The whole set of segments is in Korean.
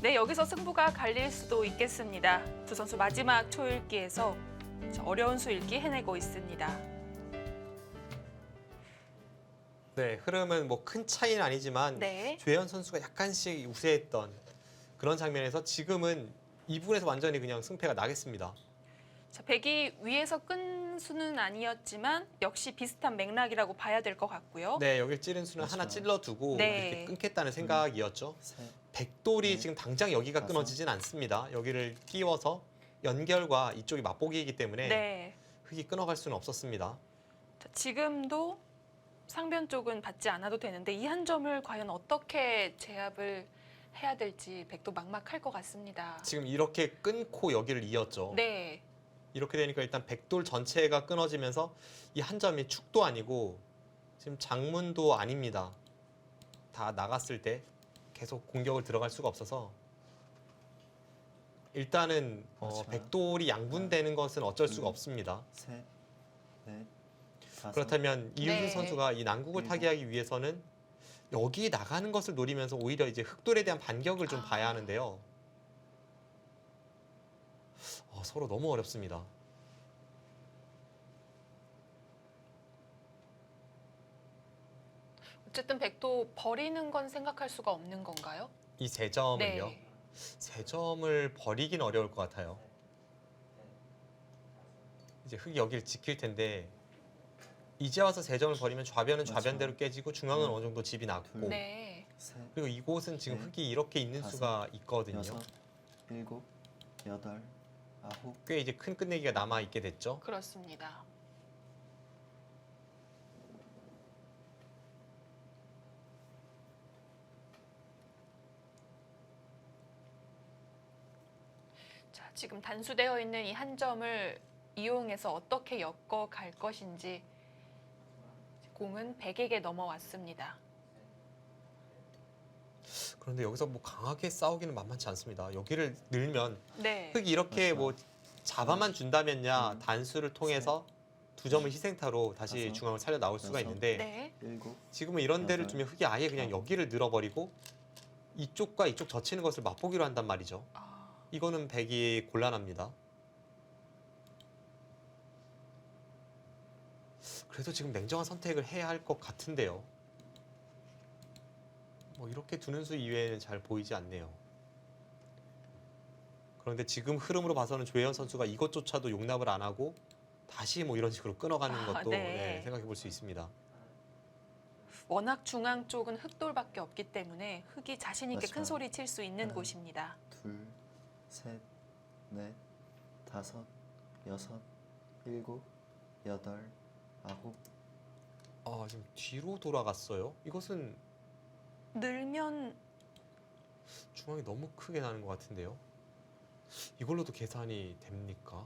네, 여기서 승부가 갈릴 수도 있겠습니다. 두 선수 마지막 초읽기에서 어려운 수읽기 해내고 있습니다. 네, 흐름은 뭐 큰 차이는 아니지만 네. 조혜연 선수가 약간씩 우세했던 그런 장면에서 지금은 이 부분에서 완전히 그냥 승패가 나겠습니다. 자, 백이 위에서 끈 수는 아니었지만 역시 비슷한 맥락이라고 봐야 될 것 같고요. 네, 여길 찌른 수는 하나 그렇죠. 찔러두고 네. 이렇게 끊겠다는 생각이었죠. 셋, 백돌이 네. 지금 당장 여기가 다섯. 끊어지진 않습니다. 여기를 끼워서 연결과 이쪽이 맞보기이기 때문에 네. 흙이 끊어갈 수는 없었습니다. 자, 지금도 상변 쪽은 받지 않아도 되는데 이 한 점을 과연 어떻게 제압을 해야 될지 백도 막막할 것 같습니다. 지금 이렇게 끊고 여기를 이었죠. 네. 이렇게 되니까 일단 백돌 전체가 끊어지면서 이 한 점이 축도 아니고 지금 장문도 아닙니다. 다 나갔을 때 계속 공격을 들어갈 수가 없어서 일단은 그렇죠. 백돌이 양분되는 것은 어쩔 수가 없습니다. 셋, 넷, 다섯. 그렇다면 이유진 네. 선수가 이 난국을 타개하기 위해서는 여기 나가는 것을 노리면서 오히려 이제 흑돌에 대한 반격을 좀 봐야 하는데요. 서로 너무 어렵습니다. 어쨌든 백도 버리는 건 생각할 수가 없는 건가요? 이 세 점을요. 네. 세 점을 버리긴 어려울 것 같아요. 이제 흙이 여기를 지킬 텐데 이제 와서 세 점을 버리면 좌변은 맞죠. 좌변대로 깨지고 중앙은 어느 정도 집이 났고 네. 셋, 그리고 이곳은 지금 네. 흙이 이렇게 있는 다섯, 수가 있거든요. 여섯, 일곱, 여덟, 아홉. 꽤 이제 큰 끝내기가 남아 있게 됐죠. 그렇습니다. 자, 지금 단수되어 있는 이 한 점을 이용해서 어떻게 엮어 갈 것인지 공은 백에게 넘어왔습니다. 그런데 여기서 뭐 강하게 싸우기는 만만치 않습니다. 여기를 늘면 네. 흙이 이렇게 맞죠. 뭐 잡아만 준다면야 단수를 통해서 두 점을 희생타로 다시 다섯, 중앙을 살려 나올 수가 여섯. 있는데 네. 일곱, 지금은 이런 데를 여덟, 두면 흙이 아예 그냥 아홉. 여기를 늘어버리고 이쪽과 이쪽 젖히는 것을 맛보기로 한단 말이죠. 아, 이거는 백이 곤란합니다. 그래도 지금 냉정한 선택을 해야 할 것 같은데요. 뭐 이렇게 두는 수 이외에는 잘 보이지 않네요. 그런데 지금 흐름으로 봐서는 조혜연 선수가 이것조차도 용납을 안 하고 다시 뭐 이런 식으로 끊어가는 것도 네. 생각해 볼 수 있습니다. 워낙 중앙 쪽은 흑돌밖에 없기 때문에 흑이 자신 있게 맞죠. 큰 소리 칠 수 있는 하나. 곳입니다. 둘, 셋, 넷, 다섯, 여섯, 일곱, 여덟, 아홉. 지금 뒤로 돌아갔어요. 이것은 늘면 중앙이 너무 크게 나는 것 같은데요. 이걸로도 계산이 됩니까?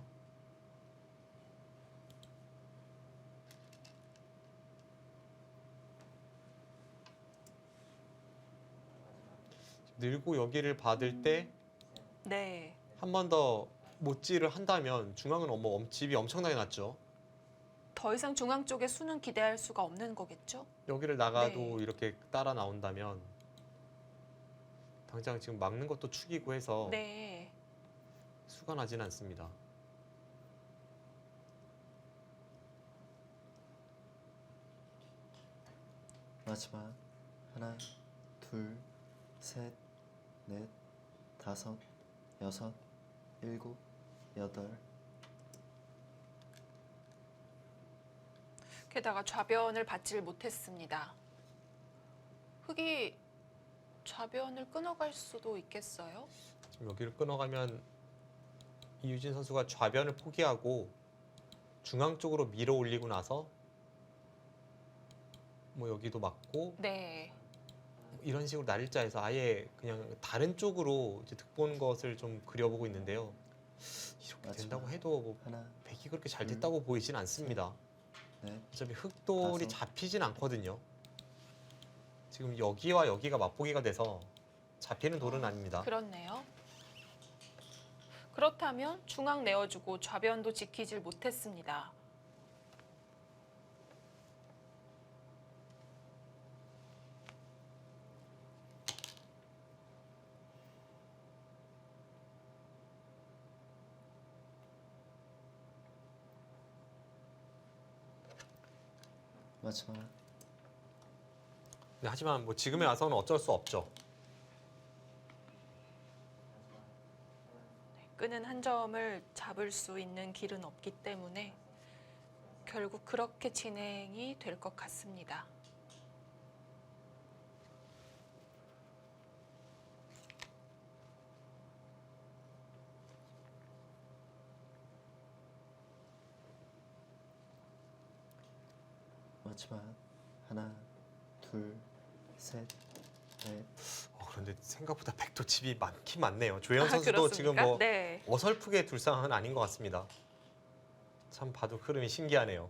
늘고 여기를 받을 때 네. 한 번 더 못질을 한다면 중앙은 집이 엄청나게 났죠. 더 이상 중앙 쪽에 수는 기대할 수가 없는 거겠죠? 여기를 나가도 네. 이렇게 따라 나온다면 당장 지금 막는 것도 축이고 해서 네. 수가 나진 않습니다. 마지막 하나, 둘, 셋, 넷, 다섯, 여섯, 일곱, 여덟. 게다가 좌변을 받지를 못했습니다. 흑이 좌변을 끊어갈 수도 있겠어요? 지금 여기를 끊어가면 이유진 선수가 좌변을 포기하고 중앙 쪽으로 밀어 올리고 나서 뭐 여기도 맞고 네. 이런 식으로 날짜에서 아예 그냥 다른 쪽으로 이제 득보는 것을 좀 그려보고 있는데요. 이렇게 맞죠. 된다고 해도 뭐 하나, 백이 그렇게 잘 됐다고 보이진 않습니다. 넷, 어차피 흑돌이 다섯. 잡히진 않거든요. 지금 여기와 여기가 맞보기가 돼서 잡히는 돌은 아닙니다. 그렇네요. 그렇다면 중앙 내어주고 좌변도 지키질 못했습니다. 마지막 네, 하지만 뭐 지금에 와서는 어쩔 수 없죠. 끄는 한 점을 잡을 수 있는 길은 없기 때문에 결국 그렇게 진행이 될 것 같습니다. 마지막 하나 둘 셋 넷 그런데 생각보다 백도 집이 많긴 많네요. 조혜연 아, 선수도 지금 그렇습니까? 뭐 네. 어설프게 둘 상황은 아닌 것 같습니다. 참 봐도 흐름이 신기하네요.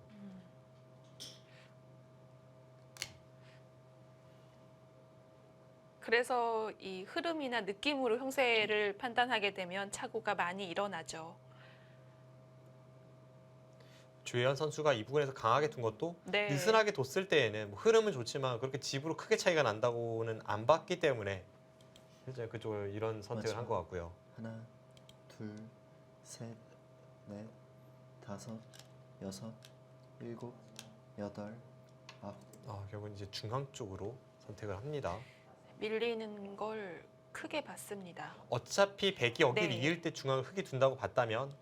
그래서 이 흐름이나 느낌으로 형세를 판단하게 되면 착오가 많이 일어나죠. 조혜연 선수가 이 부분에서 강하게 둔 것도 네. 느슨하게 뒀을 때에는 뭐 흐름은 좋지만 그렇게 집으로 크게 차이가 난다고는 안 봤기 때문에 실제 그쪽을 이런 선택을 한 것 같고요. 하나 둘 셋 넷 다섯 여섯 일곱 여덟 아홉 결국은 이제 중앙 쪽으로 선택을 합니다. 밀리는 걸 크게 봤습니다. 어차피 백이 여기를 네. 이을 때 중앙을 흙이 둔다고 봤다면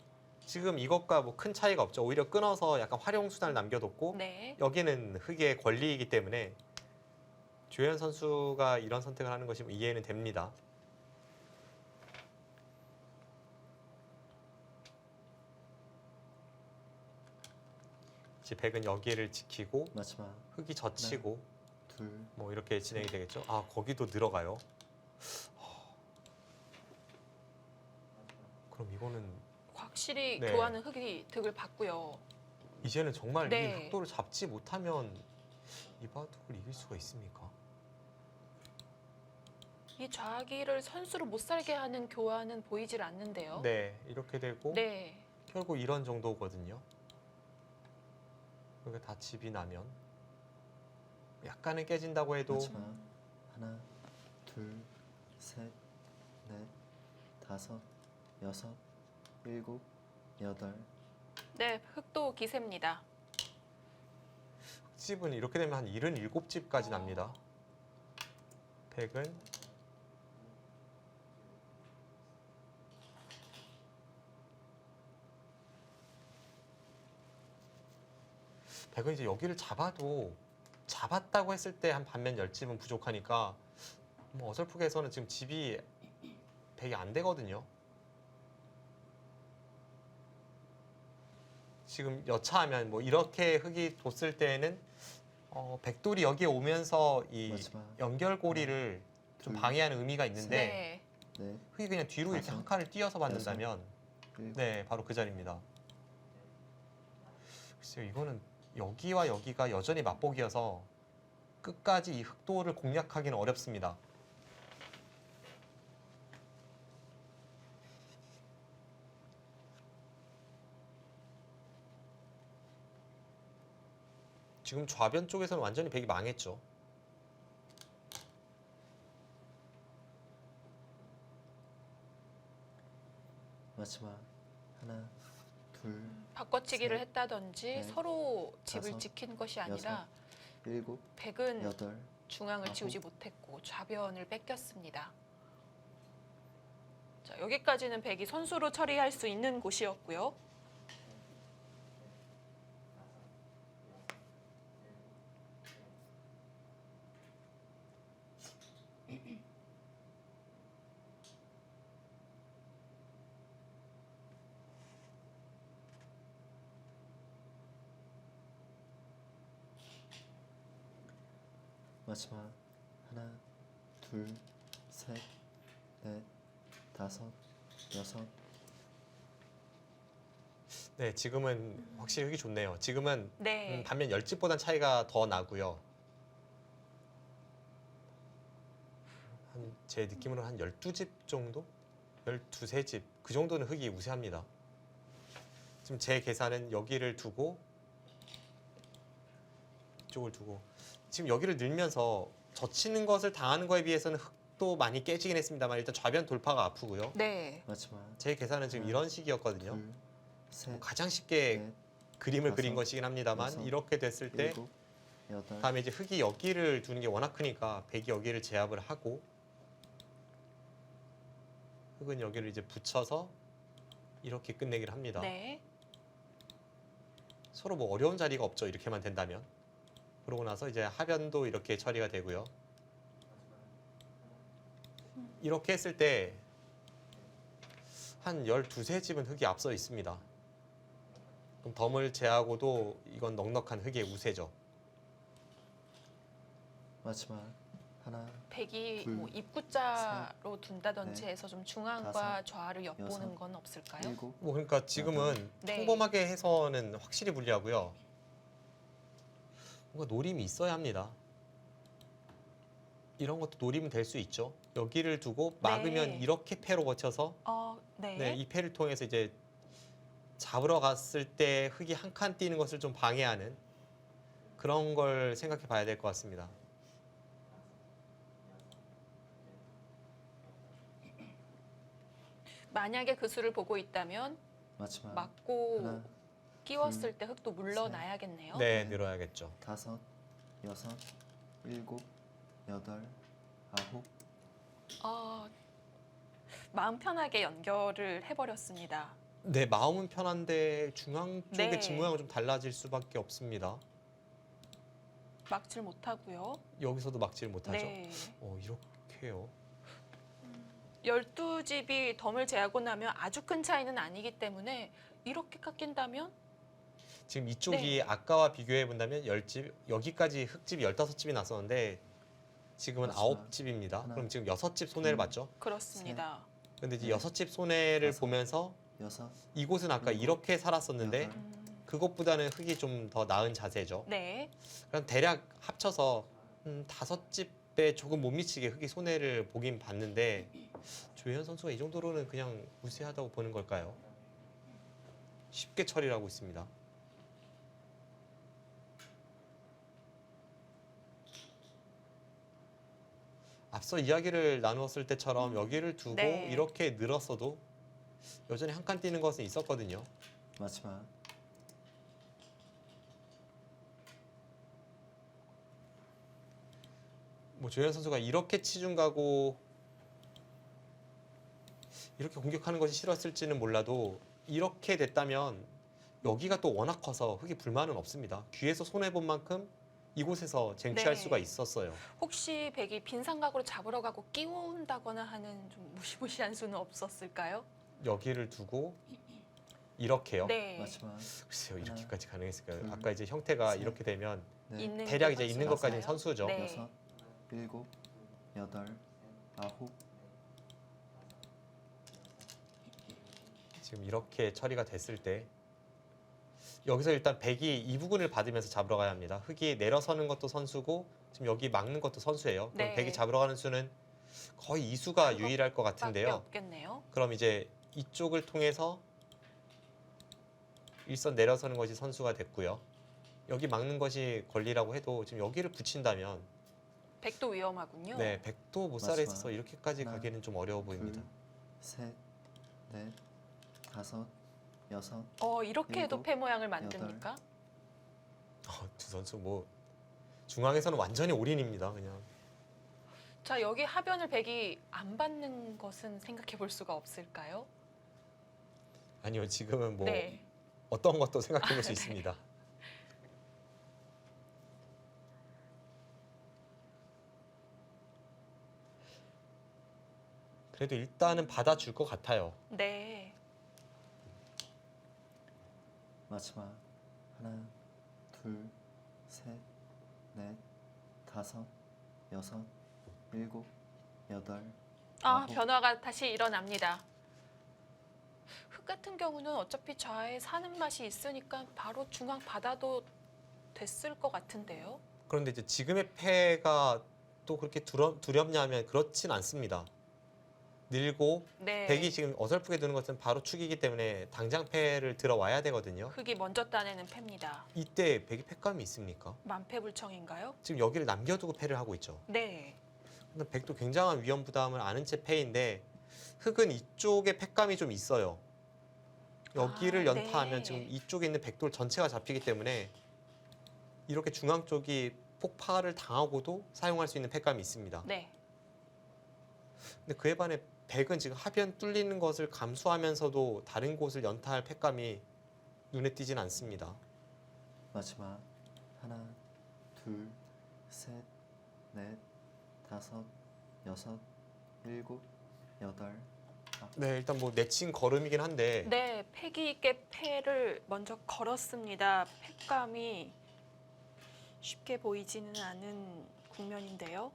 지금 이것과 뭐 큰 차이가 없죠. 오히려 끊어서 약간 활용 수단을 남겨뒀고 네. 여기는 흙의 권리이기 때문에 조혜연 선수가 이런 선택을 하는 것이 이해는 됩니다. 이제 백은 여기를 지키고 마지막 흙이 젖히고 둘 뭐 이렇게 진행이 되겠죠. 거기도 늘어가요. 그럼 이거는 확실히 네. 교환은 흙이 득을 봤고요. 이제는 정말 네. 이 흑도를 잡지 못하면 이 바둑을 이길 수가 있습니까? 이 좌기를 선수로 못 살게 하는 교환은 보이질 않는데요. 네, 이렇게 되고 네. 결국 이런 정도거든요. 이게 다 집이 나면 약간은 깨진다고 해도 마지막 하나 둘 셋 넷 다섯 여섯 일곱 여덟 네, 흑도 기세입니다. 집은 이렇게 되면 한 77집까지 납니다. 백은 백은 이제 여기를 잡았다고 했을 때 한 반면 10집은 부족하니까 뭐 어설프게 해서는 지금 집이 백이 안 되거든요. 지금 여차하면 뭐 이렇게 흙이 뒀을 때에는 백돌이 여기에 오면서 이 마지막 연결고리를 좀 둘, 방해하는 의미가 있는데 네. 넷 흙이 그냥 뒤로 이렇게 다섯, 한 칸을 띄어서 받는다면 일곱 네, 바로 그 자리입니다. 글쎄요, 이거는 여기와 여기가 여전히 맞보기여서 끝까지 이 흑도를 공략하기는 어렵습니다. 지금 좌변 쪽에서는 완전히 백이 망했죠. 마지막 하나 둘 바꿔치기를 셋, 했다든지 넷, 서로 집을 다섯, 지킨 것이 아니라 일곱 백은 여덟 중앙을 아홉. 지우지 못했고 좌변을 뺏겼습니다. 자, 여기까지는 백이 선수로 처리할 수 있는 곳이었고요. 마지막 하나 둘 셋 넷 다섯 여섯 네, 지금은 확실히 흙이 좋네요. 지금은 네. 반면 10집보단 차이가 더 나고요. 제 느낌으로 한 12집 정도? 12집 그 정도는 흙이 우세합니다. 지금 제 계산은 여기를 두고 이쪽을 두고 지금 여기를 늘면서 젖히는 것을 당하는 거에 비해서는 흙도 많이 깨지긴 했습니다만 일단 좌변 돌파가 아프고요. 네. 마지막 제 계산은 지금 이런 식이었거든요. 둘 뭐 셋 가장 쉽게 넷 그림을 다섯, 그린 것이긴 합니다만 여섯, 이렇게 됐을 때 일곱 여덟, 다음에 이제 흑이 여기를 두는 게 워낙 크니까 백이 여기를 제압을 하고 흑은 여기를 이제 붙여서 이렇게 끝내기를 합니다. 네. 서로 뭐 어려운 자리가 없죠. 이렇게만 된다면. 그러고 나서 이제 하변도 이렇게 처리가 되고요. 이렇게 했을 때 한 12~13집은 흑이 앞서 있습니다. 그럼 덤을 제하고도 이건 넉넉한 흑의 우세죠. 마지막 하나, 백이 둘, 뭐 입구자로 둔다든지 넷, 해서 좀 중앙과 다섯, 좌를 엿보는 여섯, 건 없을까요? 일곱, 뭐 그러니까 지금은 네. 평범하게 해서는 확실히 불리하고요. 뭔가 노림이 있어야 합니다. 이런 것도 노림은 될 수 있죠. 여기를 두고 막으면 네. 이렇게 패로 버텨서 네. 네, 이 패를 통해서 이제 잡으러 갔을 때 흑이 한 칸 뛰는 것을 좀 방해하는 그런 걸 생각해 봐야 될 것 같습니다. 만약에 그 수를 보고 있다면 마지막 맞고 하나, 끼웠을 때 흑도 물러나야겠네요. 네, 늘어야겠죠. 다섯, 여섯, 일곱, 여덟, 아홉, 어, 마음 편하게 연결을 해버렸습니다. 네, 마음은 편한데 중앙 쪽의 네. 집 모양은 좀 달라질 수밖에 없습니다. 막질 못하고요. 여기서도 막지를 못하죠. 네. 이렇게요. 12집이 덤을 제하고 나면 아주 큰 차이는 아니기 때문에 이렇게 깎인다면 지금 이쪽이 네. 아까와 비교해 본다면 10집, 여기까지 흑집이 15집이 났었는데 지금은 마지막 9집입니다. 하나, 그럼 지금 6집 손해를 둘, 봤죠. 그렇습니다. 근데 이제 넷, 6집 손해를 다섯, 보면서 여섯, 이곳은 아까 일곱, 이렇게 살았었는데 여덟, 그것보다는 흑이 좀 더 나은 자세죠. 네. 그럼 대략 합쳐서 5집에 조금 못 미치게 흑이 손해를 보긴 봤는데 조혜연 선수가 이 정도로는 그냥 우세하다고 보는 걸까요? 쉽게 처리를 하고 있습니다. 앞서 이야기를 나누었을 때처럼 여기를 두고 네. 이렇게 늘었어도 여전히 한 칸 뛰는 것은 있었거든요. 마지막 뭐 조현 선수가 이렇게 치중 가고 이렇게 공격하는 것이 싫었을지는 몰라도 이렇게 됐다면 여기가 또 워낙 커서 흑이 불만은 없습니다. 귀에서 손해본 만큼 이곳에서 쟁취할 네. 수가 있었어요. 혹시 백이 빈 삼각으로 잡으러 가고 끼운다거나 하는 좀 무시무시한 수는 없었을까요? 여기를 두고 이렇게요. 네. 마지막 글쎄요, 하나, 이렇게까지 가능했을까요? 둘, 아까 이제 형태가 셋, 이렇게 되면 넷, 있는 대략 게 이제 있는 선수였어요? 것까지는 선수죠. 네. 여섯, 일곱, 여덟, 아홉, 지금 이렇게 처리가 됐을 때 여기서 일단 백이 이 부분을 받으면서 잡으러 가야 합니다. 흑이 내려서는 것도 선수고 지금 여기 막는 것도 선수예요. 그럼 네. 백이 잡으러 가는 수는 거의 이 수가 유일할 것 밖에 같은데요. 없겠네요. 그럼 이제 이쪽을 통해서 일선 내려서는 것이 선수가 됐고요. 여기 막는 것이 권리라고 해도 지금 여기를 붙인다면 백도 위험하군요. 네, 백도 못 살아 있어서 마지막. 이렇게까지 하나, 가기는 좀 어려워 보입니다. 둘, 셋, 넷, 다섯, 여섯, 이렇게 해도 일곱, 패 모양을 만듭니까? 두 선수 뭐 중앙에서는 완전히 올인입니다. 그냥. 자, 여기 하변을 백이 안 받는 것은 생각해 볼 수가 없을까요? 아니요, 지금은 뭐 네. 어떤 것도 생각해 볼 수 있습니다. 그래도 일단은 받아줄 것 같아요. 네. 마지막 하나, 둘, 셋, 넷, 다섯, 여섯, 일곱, 여덟, 아홉. 변화가 다시 일어납니다. 흑 같은 경우는 어차피 좌에 사는 맛이 있으니까 바로 중앙 받아도 됐을 것 같은데요. 그런데 이제 지금의 패가 또 그렇게 두렵냐면 그렇진 않습니다. 늘고 네. 백이 지금 어설프게 두는 것은 바로 축이기 때문에 당장 패를 들어와야 되거든요. 흑이 먼저 따내는 패입니다. 이때 백이 패감이 있습니까? 만패불청인가요? 지금 여기를 남겨두고 패를 하고 있죠. 네. 근데 백도 굉장한 위험 부담을 아는 채 패인데 흑은 이쪽에 패감이 좀 있어요. 여기를 아, 연타하면 네. 지금 이쪽에 있는 백돌 전체가 잡히기 때문에 이렇게 중앙 쪽이 폭파를 당하고도 사용할 수 있는 팩감이 있습니다. 네. 근데 그에 반해 백은 지금 하변 뚫리는 것을 감수하면서도 다른 곳을 연타할 팩감이 눈에 띄진 않습니다. 마지막 하나, 둘, 셋, 넷, 다섯, 여섯, 일곱, 여덟. 네, 일단 뭐 내친 걸음이긴 한데 네, 패기 있게 패를 먼저 걸었습니다. 팩감이 쉽게 보이지는 않은 국면인데요.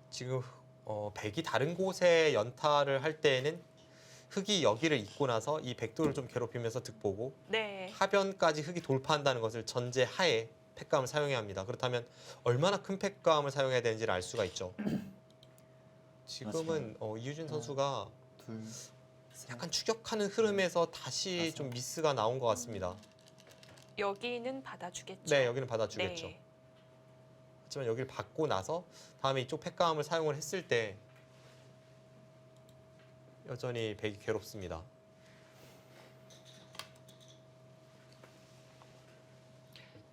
지금 백이 다른 곳에 연타를 할 때에는 흑이 여기를 잇고 나서 이 백도를 좀 괴롭히면서 득보고 네. 하변까지 흑이 돌파한다는 것을 전제하에 팩감을 사용해야 합니다. 그렇다면 얼마나 큰 팩감을 사용해야 되는지를 알 수가 있죠. 지금은 이유진 선수가 둘, 셋, 약간 추격하는 흐름에서 다시 좀 미스가 나온 것 같습니다. 여기는 받아주겠죠. 네, 여기는 받아주겠죠. 네. 하지만 여기를 받고 나서 다음에 이쪽 팩감을 사용을 했을 때 여전히 백이 괴롭습니다.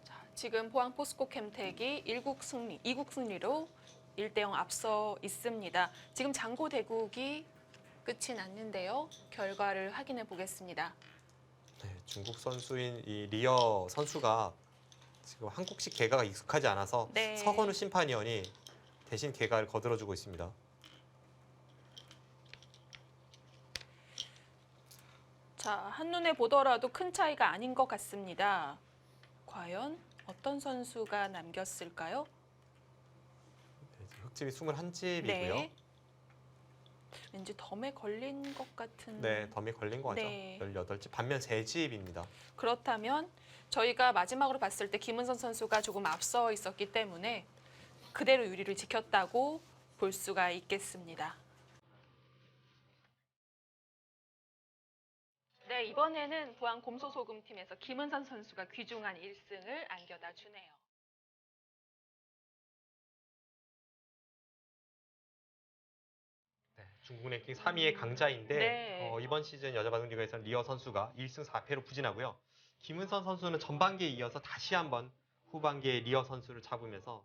자, 지금 포항 포스코 캠텍이 2국 승리로 1대0 앞서 있습니다. 지금 장고 대국이 끝이 났는데요. 결과를 확인해 보겠습니다. 네, 중국 선수인 이 리어 선수가 지금 한국식 개가가 익숙하지 않아서 네. 서건우 심판위원이 대신 개가를 거들어주고 있습니다. 자, 한눈에 보더라도 큰 차이가 아닌 것 같습니다. 과연 어떤 선수가 남겼을까요? 네, 흑집이 21집이고요. 네. 왠지 덤에 걸린 것 같은. 네, 덤이 걸린 거 같죠. 네. 18집, 반면 3집입니다. 그렇다면 저희가 마지막으로 봤을 때 김은선 선수가 조금 앞서 있었기 때문에 그대로 유리를 지켰다고 볼 수가 있겠습니다. 네, 이번에는 부안 곰소소금팀에서 김은선 선수가 귀중한 1승을 안겨다 주네요. 네, 중국 랭킹 3위의 강자인데 네. 이번 시즌 여자 바둑리그에서는 리어 선수가 1승 4패로 부진하고요. 김은선 선수는 전반기에 이어서 다시 한번 후반기에 리어 선수를 잡으면서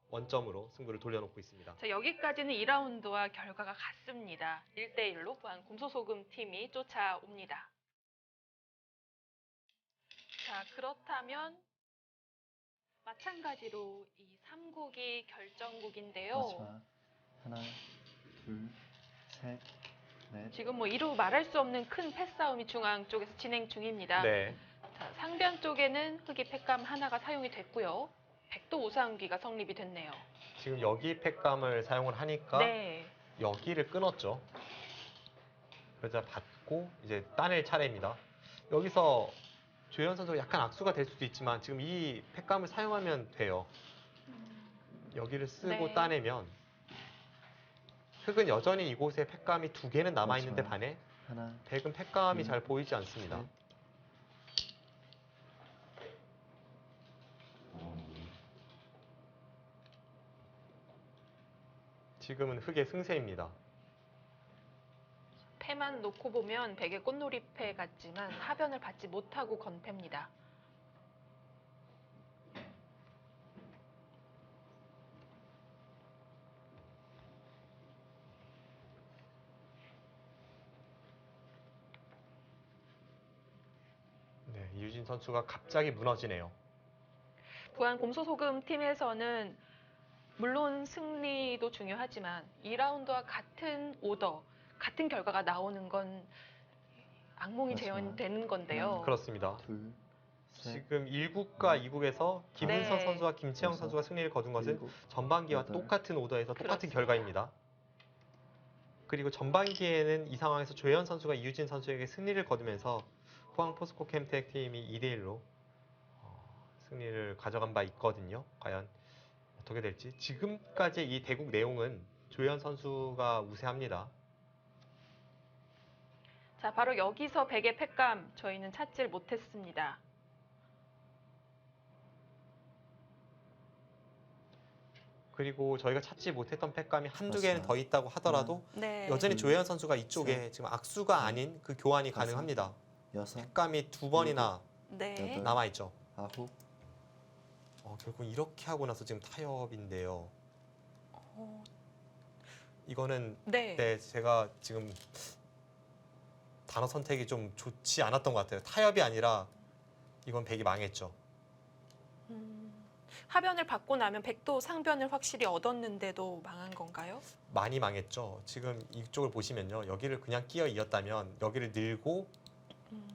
원점으로 승부를 돌려놓고 있습니다. 자, 여기까지는 2라운드와 결과가 같습니다. 1대1로 부안 곰소소금 팀이 쫓아옵니다. 자, 그렇다면 마찬가지로 이 3국이 결정국인데요. 마지막 하나, 둘, 셋, 넷. 지금 뭐 이루 말할 수 없는 큰 패싸움이 중앙 쪽에서 진행 중입니다. 네, 자, 상변 쪽에는 흑이 팩감 하나가 사용이 됐고요. 백도 오상기가 성립이 됐네요. 지금 여기 팩감을 사용을 하니까 네. 여기를 끊었죠. 그러자 받고 이제 따낼 차례입니다. 여기서 조현 선수가 약간 악수가 될 수도 있지만 지금 이 팩감을 사용하면 돼요. 여기를 쓰고 네. 따내면 흑은 여전히 이곳에 팩감이 2개는 남아있는데 마지막. 반해 하나, 백은 팩감이 둘, 잘 보이지 않습니다. 셋. 지금은 흑의 승세입니다. 패만 놓고 보면 백의 꽃놀이패 같지만 하변을 받지 못하고 건 패입니다. 네, 이유진 선수가 갑자기 무너지네요. 부안 곰소소금 팀에서는 물론 승리도 중요하지만 2라운드와 같은 오더, 같은 결과가 나오는 건 악몽이 마지막. 재현되는 건데요. 그렇습니다. 둘, 셋, 지금 1국과 2국에서 김은선 네. 선수와 김채영 여섯, 선수가 승리를 거둔 것은 일곱, 전반기와 여덟. 똑같은 오더에서 똑같은 그렇습니다. 결과입니다. 그리고 전반기에는 이 상황에서 조현 선수가 이유진 선수에게 승리를 거두면서 포항 포스코 캠텍 팀이 2대1로 승리를 가져간 바 있거든요. 과연 어떻게 될지. 지금까지 이 대국 내용은 조현 선수가 우세합니다. 자, 바로 여기서 백의 팩감 저희는 찾질 못했습니다. 그리고 저희가 찾지 못했던 팩감이 한두 개는 맞습니다. 더 있다고 하더라도 네. 여전히 둘, 조현 선수가 이쪽에 셋, 지금 악수가 넷, 아닌 그 교환이 다섯. 가능합니다. 여섯, 횟감이 두 번이나 네. 여덟. 남아 있죠. 아홉, 결국 이렇게 하고 나서 지금 타협인데요. 어, 이거는 네. 네, 제가 지금 단어 선택이 좀 좋지 않았던 것 같아요. 타협이 아니라 이건 백이 망했죠. 하변을 받고 나면 백도 상변을 확실히 얻었는데도 망한 건가요? 많이 망했죠. 지금 이쪽을 보시면요. 여기를 그냥 끼어 이었다면 여기를 늘고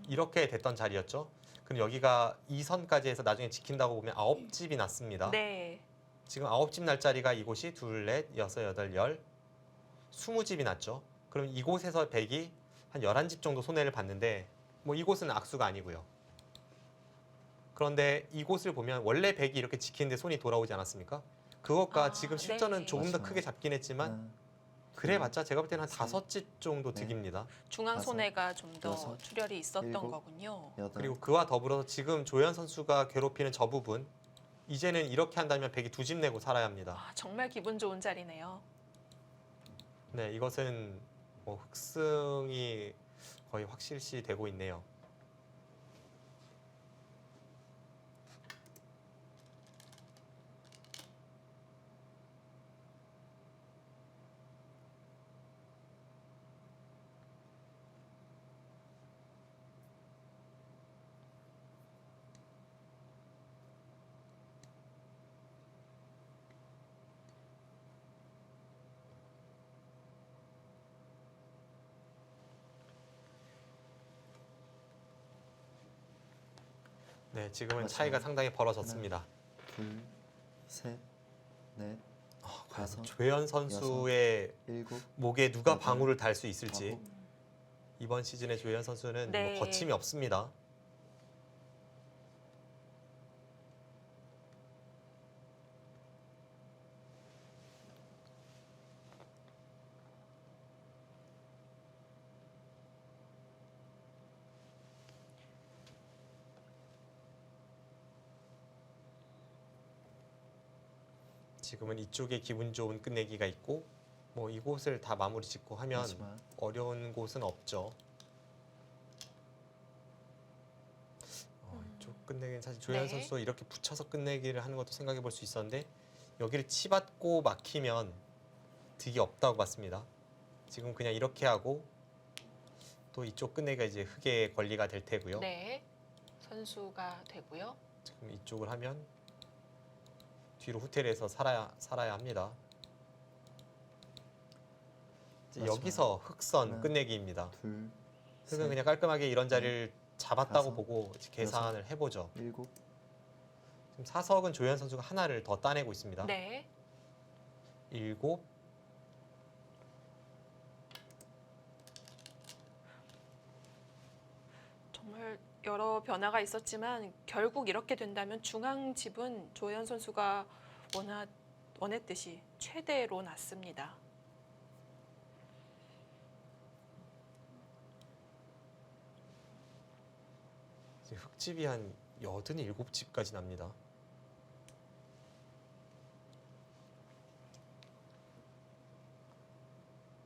이렇게 됐던 자리였죠. 그럼 여기가 2선까지 해서 나중에 지킨다고 보면 9집이 났습니다. 네. 지금 9집 날 자리가 이곳이 둘, 넷, 여섯, 여덟, 열 20집이 났죠. 그럼 이곳에서 백이 한 11집 정도 손해를 봤는데 뭐 이곳은 악수가 아니고요. 그런데 이곳을 보면 원래 백이 이렇게 지키는데 손이 돌아오지 않았습니까? 그것과 아, 지금 실전은 네. 조금 더 맞아요. 크게 잡긴 했지만 하나, 그래봤자 제가 볼 때는 한 셋, 5집 정도 넷, 득입니다. 중앙 다섯, 손해가 좀 더 여섯, 출혈이 있었던 일곱, 거군요. 여덟, 그리고 그와 더불어서 지금 조현 선수가 괴롭히는 저 부분 이제는 이렇게 한다면 백이 2집 내고 살아야 합니다. 아, 정말 기분 좋은 자리네요. 네, 이것은 뭐 흑승이 거의 확실시 되고 있네요. 네, 지금은 맞아요. 차이가 상당히 벌어졌습니다. 둘, 셋, 넷, 다섯, 조현 선수의 일곱, 목에 누가 여덟, 방울을 달 수 있을지 아홉, 이번 시즌의 조현 선수는 네. 뭐 거침이 없습니다. 지금은 이쪽에 기분 좋은 끝내기가 있고 뭐 이곳을 다 마무리 짓고 하면 마지막, 어려운 곳은 없죠. 이쪽 끝내기는 사실 조현 네. 선수도 이렇게 붙여서 끝내기를 하는 것도 생각해 볼 수 있었는데 여기를 치받고 막히면 득이 없다고 봤습니다. 지금 그냥 이렇게 하고 또 이쪽 끝내기가 이제 흑의 권리가 될 테고요. 네. 선수가 되고요. 지금 이쪽을 하면 뒤로 후퇴를 해서 살아야 합니다. 이제 마지막. 여기서 흑선 하나, 끝내기입니다. 둘, 흑은 셋, 그냥 깔끔하게 이런 자리를 잡았다고 다섯, 보고 이제 계산을 해보죠. 일곱, 지금 사석은 조현 선수가 하나를 더 따내고 있습니다. 네. 7, 정말 여러 변화가 있었지만 결국 이렇게 된다면 중앙 집은 조현 선수가 원했듯이 최대로 났습니다. 이제 흑집이 한 87집까지 납니다.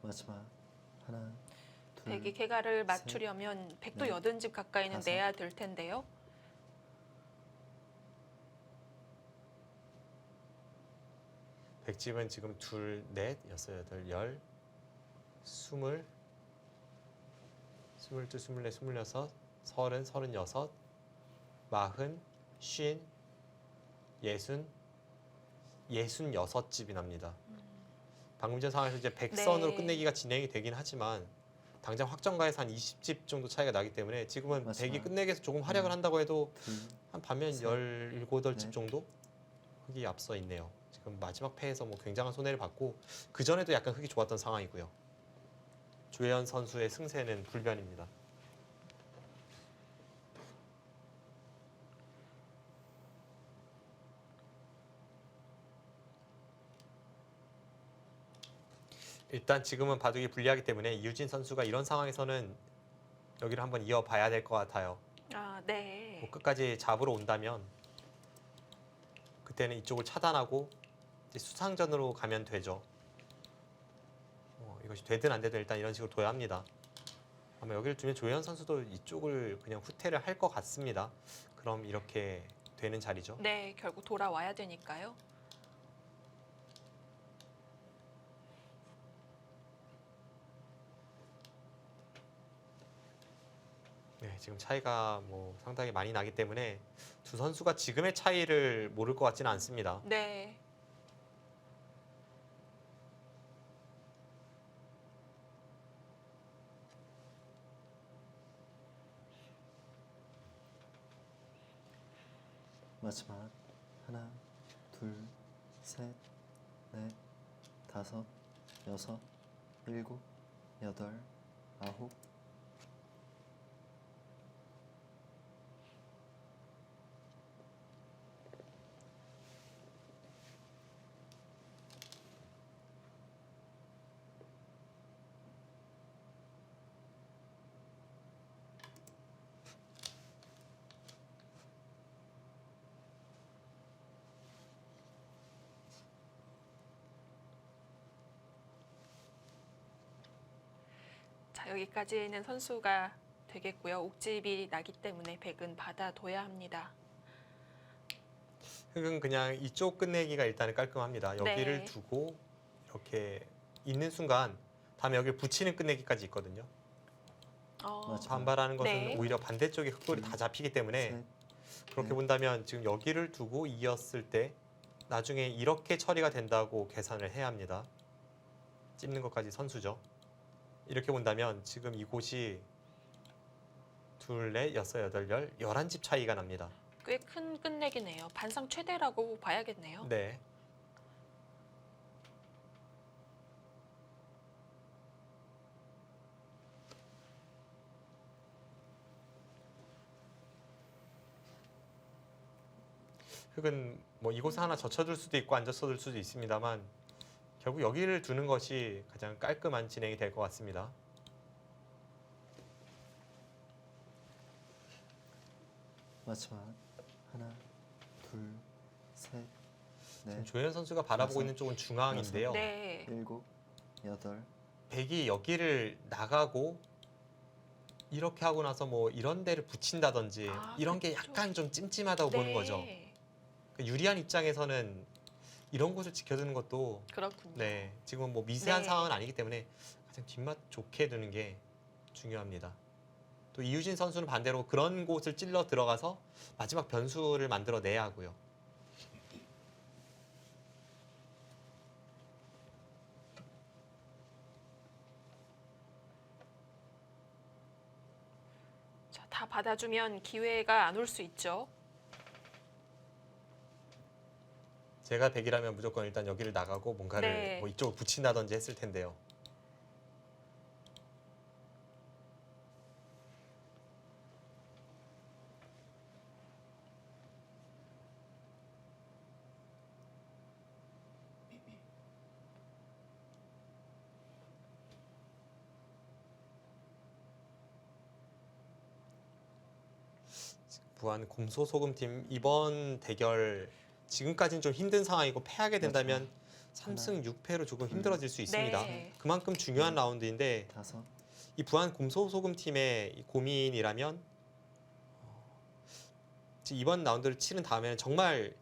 마지막, 하나, 둘, 백이 개가를 맞추려면 백도 넷, 80집 가까이는 다섯. 내야 될 텐데요. 백집은 지금 2, 4, 6, 8, 10, 20, 22, 24, 26, 30, 36, 40, 50, 60, 66집이 납니다. 방금 전 상황에서 이제 백선으로 네. 끝내기가 진행이 되긴 하지만 당장 확정가에서 한 20집 정도 차이가 나기 때문에 지금은 맞습니다. 백이 끝내기에서 조금 활약을 한다고 해도 둘, 한 반면 셋, 17, 8집 넷. 정도 흑이 앞서 있네요. 지금 마지막 패에서 뭐 굉장한 손해를 받고 그 전에도 약간 흑이 좋았던 상황이고요. 조현 선수의 승세는 불변입니다. 일단 지금은 바둑이 불리하기 때문에 이유진 선수가 이런 상황에서는 여기를 한번 이어봐야 될 것 같아요. 아, 네. 뭐 끝까지 잡으러 온다면 그때는 이쪽을 차단하고 이제 수상전으로 가면 되죠. 이것이 되든 안 되든 일단 이런 식으로 둬야 합니다. 아마 여기를 두면 조현 선수도 이쪽을 그냥 후퇴를 할 것 같습니다. 그럼 이렇게 되는 자리죠. 네, 결국 돌아와야 되니까요. 네, 지금 차이가 뭐 상당히 많이 나기 때문에 두 선수가 지금의 차이를 모를 것 같지는 않습니다. 네. 마지막 하나, 둘, 셋, 넷, 다섯, 여섯, 일곱, 여덟, 아홉. 자, 여기까지는 선수가 되겠고요. 옥집이 나기 때문에 백은 받아둬야 합니다. 흑은 그냥 이쪽 끝내기가 일단은 깔끔합니다. 여기를 네. 두고 이렇게 있는 순간 다음에 여기를 붙이는 끝내기까지 있거든요. 맞아. 반발하는 것은 네. 오히려 반대쪽에 흑돌이 다 잡히기 때문에 셋, 그렇게 네. 본다면 지금 여기를 두고 이었을 때 나중에 이렇게 처리가 된다고 계산을 해야 합니다. 찝는 것까지 선수죠. 이렇게 본다면 지금 이곳이 둘, 넷, 여섯, 여덟, 11집 차이가 납니다. 꽤 큰 끝내기네요. 반상 최대라고 봐야겠네요. 네. 흑은 뭐 이곳에 하나 젖혀둘 수도 있고 안 젖혀둘 수도 있습니다만 결국 여기를 두는 것이 가장 깔끔한 진행이 될 것 같습니다. 마지막 하나, 둘, 셋, 지금 넷, 조현 선수가 바라보고 다섯, 있는 쪽은 중앙인데요. 네. 일곱, 여덟. 백이 여기를 나가고 이렇게 하고 나서 뭐 이런 데를 붙인다든지 아, 이런 게 그렇죠. 약간 좀 찜찜하다고 보는 거죠. 그 유리한 입장에서는 이런 곳을 지켜두는 것도 그렇군요. 네, 지금은 뭐 미세한 네. 상황은 아니기 때문에 가장 뒷맛 좋게 두는 게 중요합니다. 또 이유진 선수는 반대로 그런 곳을 찔러 들어가서 마지막 변수를 만들어내야 하고요. 자, 다 받아주면 기회가 안 올 수 있죠. 제가 백이라면 무조건 일단 여기를 나가고 뭔가를 네. 뭐 이쪽을 붙인다든지 했을 텐데요. 부안 곰소소금팀 이번 대결 지금까지는 좀 힘든 상황이고 패하게 된다면 3승 6패로 조금 힘들어질 수 있습니다. 네. 그만큼 중요한 라운드인데 다섯, 이 부안 곰소소금팀의 이 고민이라면 이번 라운드를 치른 다음에는 정말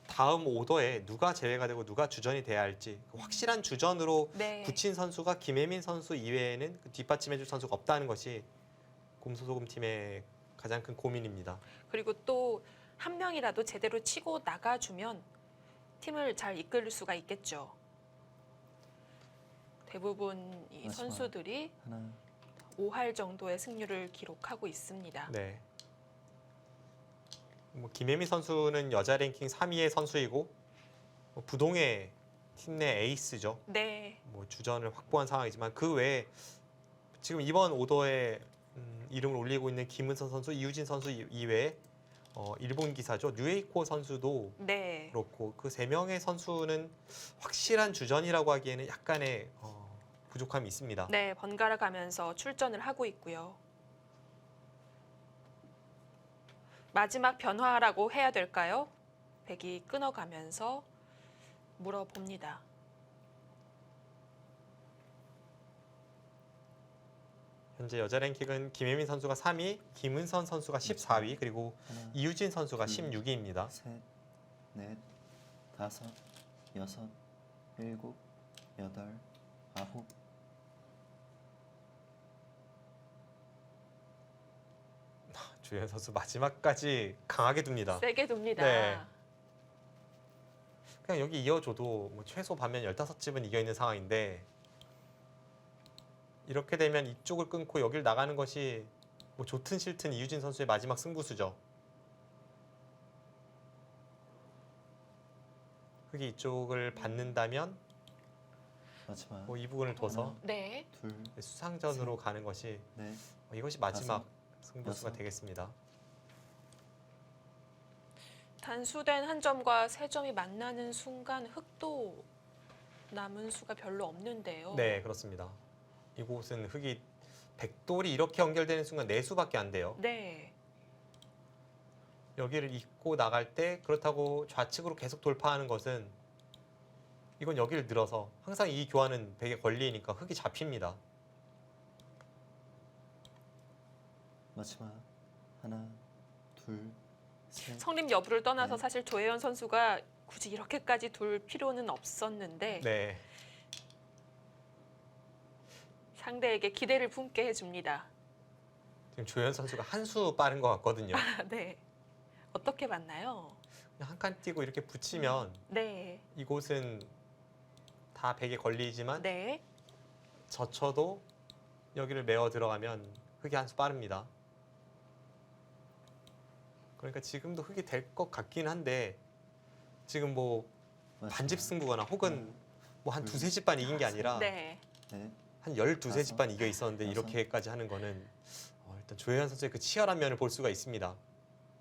다음 오더에 누가 제외가 되고 누가 주전이 돼야 할지 그 확실한 주전으로 네. 붙인 선수가 김혜민 선수 이외에는 그 뒷받침해줄 선수가 없다는 것이 곰소소금팀의 가장 큰 고민입니다. 그리고 또 한 명이라도 제대로 치고 나가주면 팀을 잘 이끌 수가 있겠죠. 대부분 이 마지막. 선수들이 하나, 5할 정도의 승률을 기록하고 있습니다. 네. 뭐 김혜미 선수는 여자 랭킹 3위의 선수이고 뭐 부동의 팀 내 에이스죠. 네. 뭐 주전을 확보한 상황이지만 그 외에 지금 이번 오더에 이름을 올리고 있는 김은선 선수, 이유진 선수 이외에 일본 기사죠. 뉴에이코 선수도 네. 그렇고 그 세 명의 선수는 확실한 주전이라고 하기에는 약간의 부족함이 있습니다. 네, 번갈아 가면서 출전을 하고 있고요. 마지막 변화라고 해야 될까요? 백이 끊어가면서 물어봅니다. 현재 여자 랭킹은 김혜민 선수가 3위, 김은선 선수가 14위, 그리고 하나, 이유진 선수가 둘, 16위입니다. 셋, 넷, 다섯, 여섯, 일곱, 여덟, 아홉. 조현 선수 마지막까지 강하게 둡니다. 세게 둡니다. 네. 그냥 여기 이어줘도 뭐 최소 반면 15집은 이겨 있는 상황인데 이렇게 되면 이쪽을 끊고 여길 나가는 것이 뭐 좋든 싫든 이유진 선수의 마지막 승부수죠. 흑이 이쪽을 받는다면 마지막. 뭐 이 부분을 둬서 네. 둘, 수상전으로 가는 것이 넷, 이것이 마지막 다섯, 승부수가 여섯. 되겠습니다. 단수된 한 점과 세 점이 만나는 순간 흑도 남은 수가 별로 없는데요. 네, 그렇습니다. 이곳은 흑이 백돌이 이렇게 연결되는 순간 4수밖에 안 돼요. 네. 여기를 잇고 나갈 때 그렇다고 좌측으로 계속 돌파하는 것은 이건 여기를 늘어서 항상 이 교환은 백에 걸리니까 흑이 잡힙니다. 마지막. 하나, 둘, 셋, 성립 여부를 떠나서 네. 사실 조혜연 선수가 굳이 이렇게까지 둘 필요는 없었는데 네, 상대에게 기대를 품게 해줍니다. 지금 조현 선수가 한 수 빠른 것 같거든요. 네. 어떻게 봤나요? 그냥 한 칸 띄고 이렇게 붙이면 네. 이곳은 다 백에 걸리지만 네. 젖혀도 여기를 메어 들어가면 흑이 한 수 빠릅니다. 그러니까 지금도 흑이 될 것 같긴 한데 지금 뭐 마지막. 반집 승부거나 혹은 뭐 한 두세 집반 이긴 게 아니라 네. 넷, 한 12세 다섯, 집반 이겨 있었는데 여섯. 이렇게까지 하는 거는 일단 조혜연 선수의 그 치열한 면을 볼 수가 있습니다.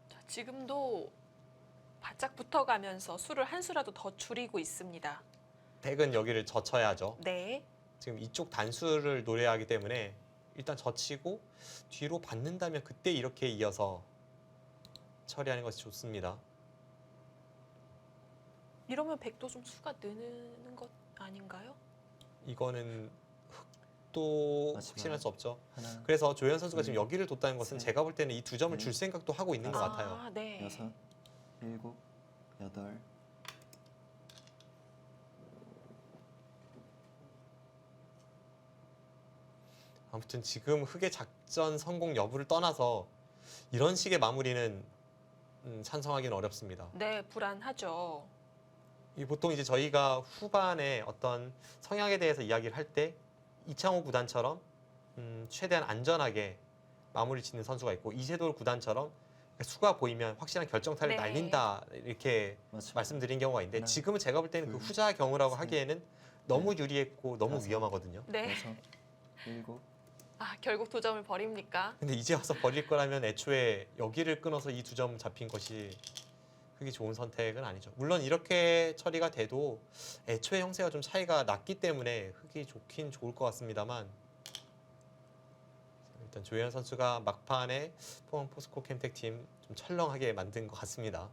자, 지금도 바짝 붙어가면서 수를 한 수라도 더 줄이고 있습니다. 백은 여기를 젖혀야죠. 네. 지금 이쪽 단수를 노려야 하기 때문에 일단 젖히고 뒤로 받는다면 그때 이렇게 이어서 처리하는 것이 좋습니다. 이러면 백도 좀 수가 느는 것 아닌가요? 이거는 흑도 마지막. 확신할 수 없죠. 하나, 그래서 조혜연 선수가 지금 둘, 여기를 뒀다는 것은 셋, 제가 볼 때는 이 두 점을 넷, 줄 생각도 하고 있는 것 다섯. 같아요. 아, 네. 여섯, 일곱, 여덟. 아무튼 지금 흑의 작전 성공 여부를 떠나서 이런 식의 마무리는 찬성하기는 어렵습니다. 네, 불안하죠. 이 보통 이제 저희가 후반에 어떤 성향에 대해서 이야기를 할 때 이창호 구단처럼 최대한 안전하게 마무리 짓는 선수가 있고 이세돌 구단처럼 수가 보이면 확실한 결정타를 네. 날린다 이렇게 마지막. 말씀드린 경우가 있는데 하나, 지금은 제가 볼 때는 그 둘, 후자 경우라고 셋, 하기에는 너무 유리했고 너무 다섯. 위험하거든요. 네. 여섯, 일곱, 아, 결국 도 점을 버립니까? 근데 이제 와서 버릴 거라면 애초에 여기를 끊어서 이 두 점 잡힌 것이 그게 좋은 선택은 아니죠. 물론 이렇게 처리가 돼도 애초에 형세가 좀 차이가 났기 때문에 흑이 좋긴 좋을 것 같습니다만 일단 조혜연 선수가 막판에 포항 포스코 캠텍 팀 좀 철렁하게 만든 것 같습니다.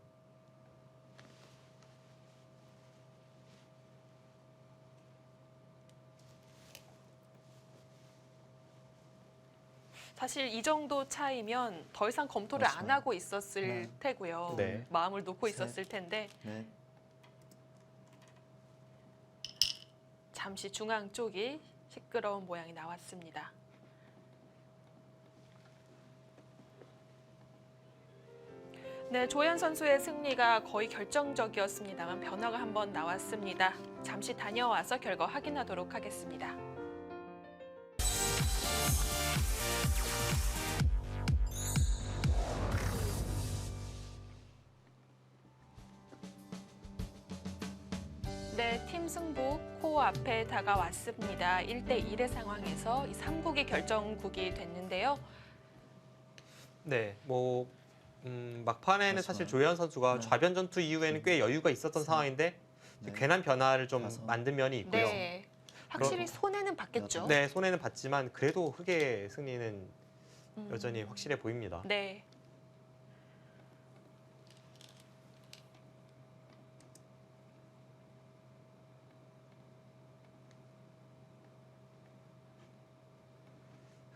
사실 이 정도 차이면 더 이상 검토를 안 마지막. 하고 있었을 하나, 테고요. 네. 마음을 놓고 셋. 있었을 텐데 넷, 잠시 중앙 쪽이 시끄러운 모양이 나왔습니다. 네, 조현 선수의 승리가 거의 결정적이었습니다만 변화가 한번 나왔습니다. 잠시 다녀와서 결과 확인하도록 하겠습니다. 네, 팀 승부 코앞에 다가왔습니다. 1대1의 상황에서 이 3국이 결정국이 됐는데요. 네, 뭐 막판에는 마지막. 사실 조혜연 선수가 하나, 좌변 전투 이후에는 꽤 여유가 있었던 셋, 상황인데 넷, 괜한 변화를 좀 다섯. 만든 면이 있고요. 네, 확실히 손해는 받겠죠. 네, 손해는 봤지만 그래도 흑의 승리는 음. 여전히 확실해 보입니다. 네.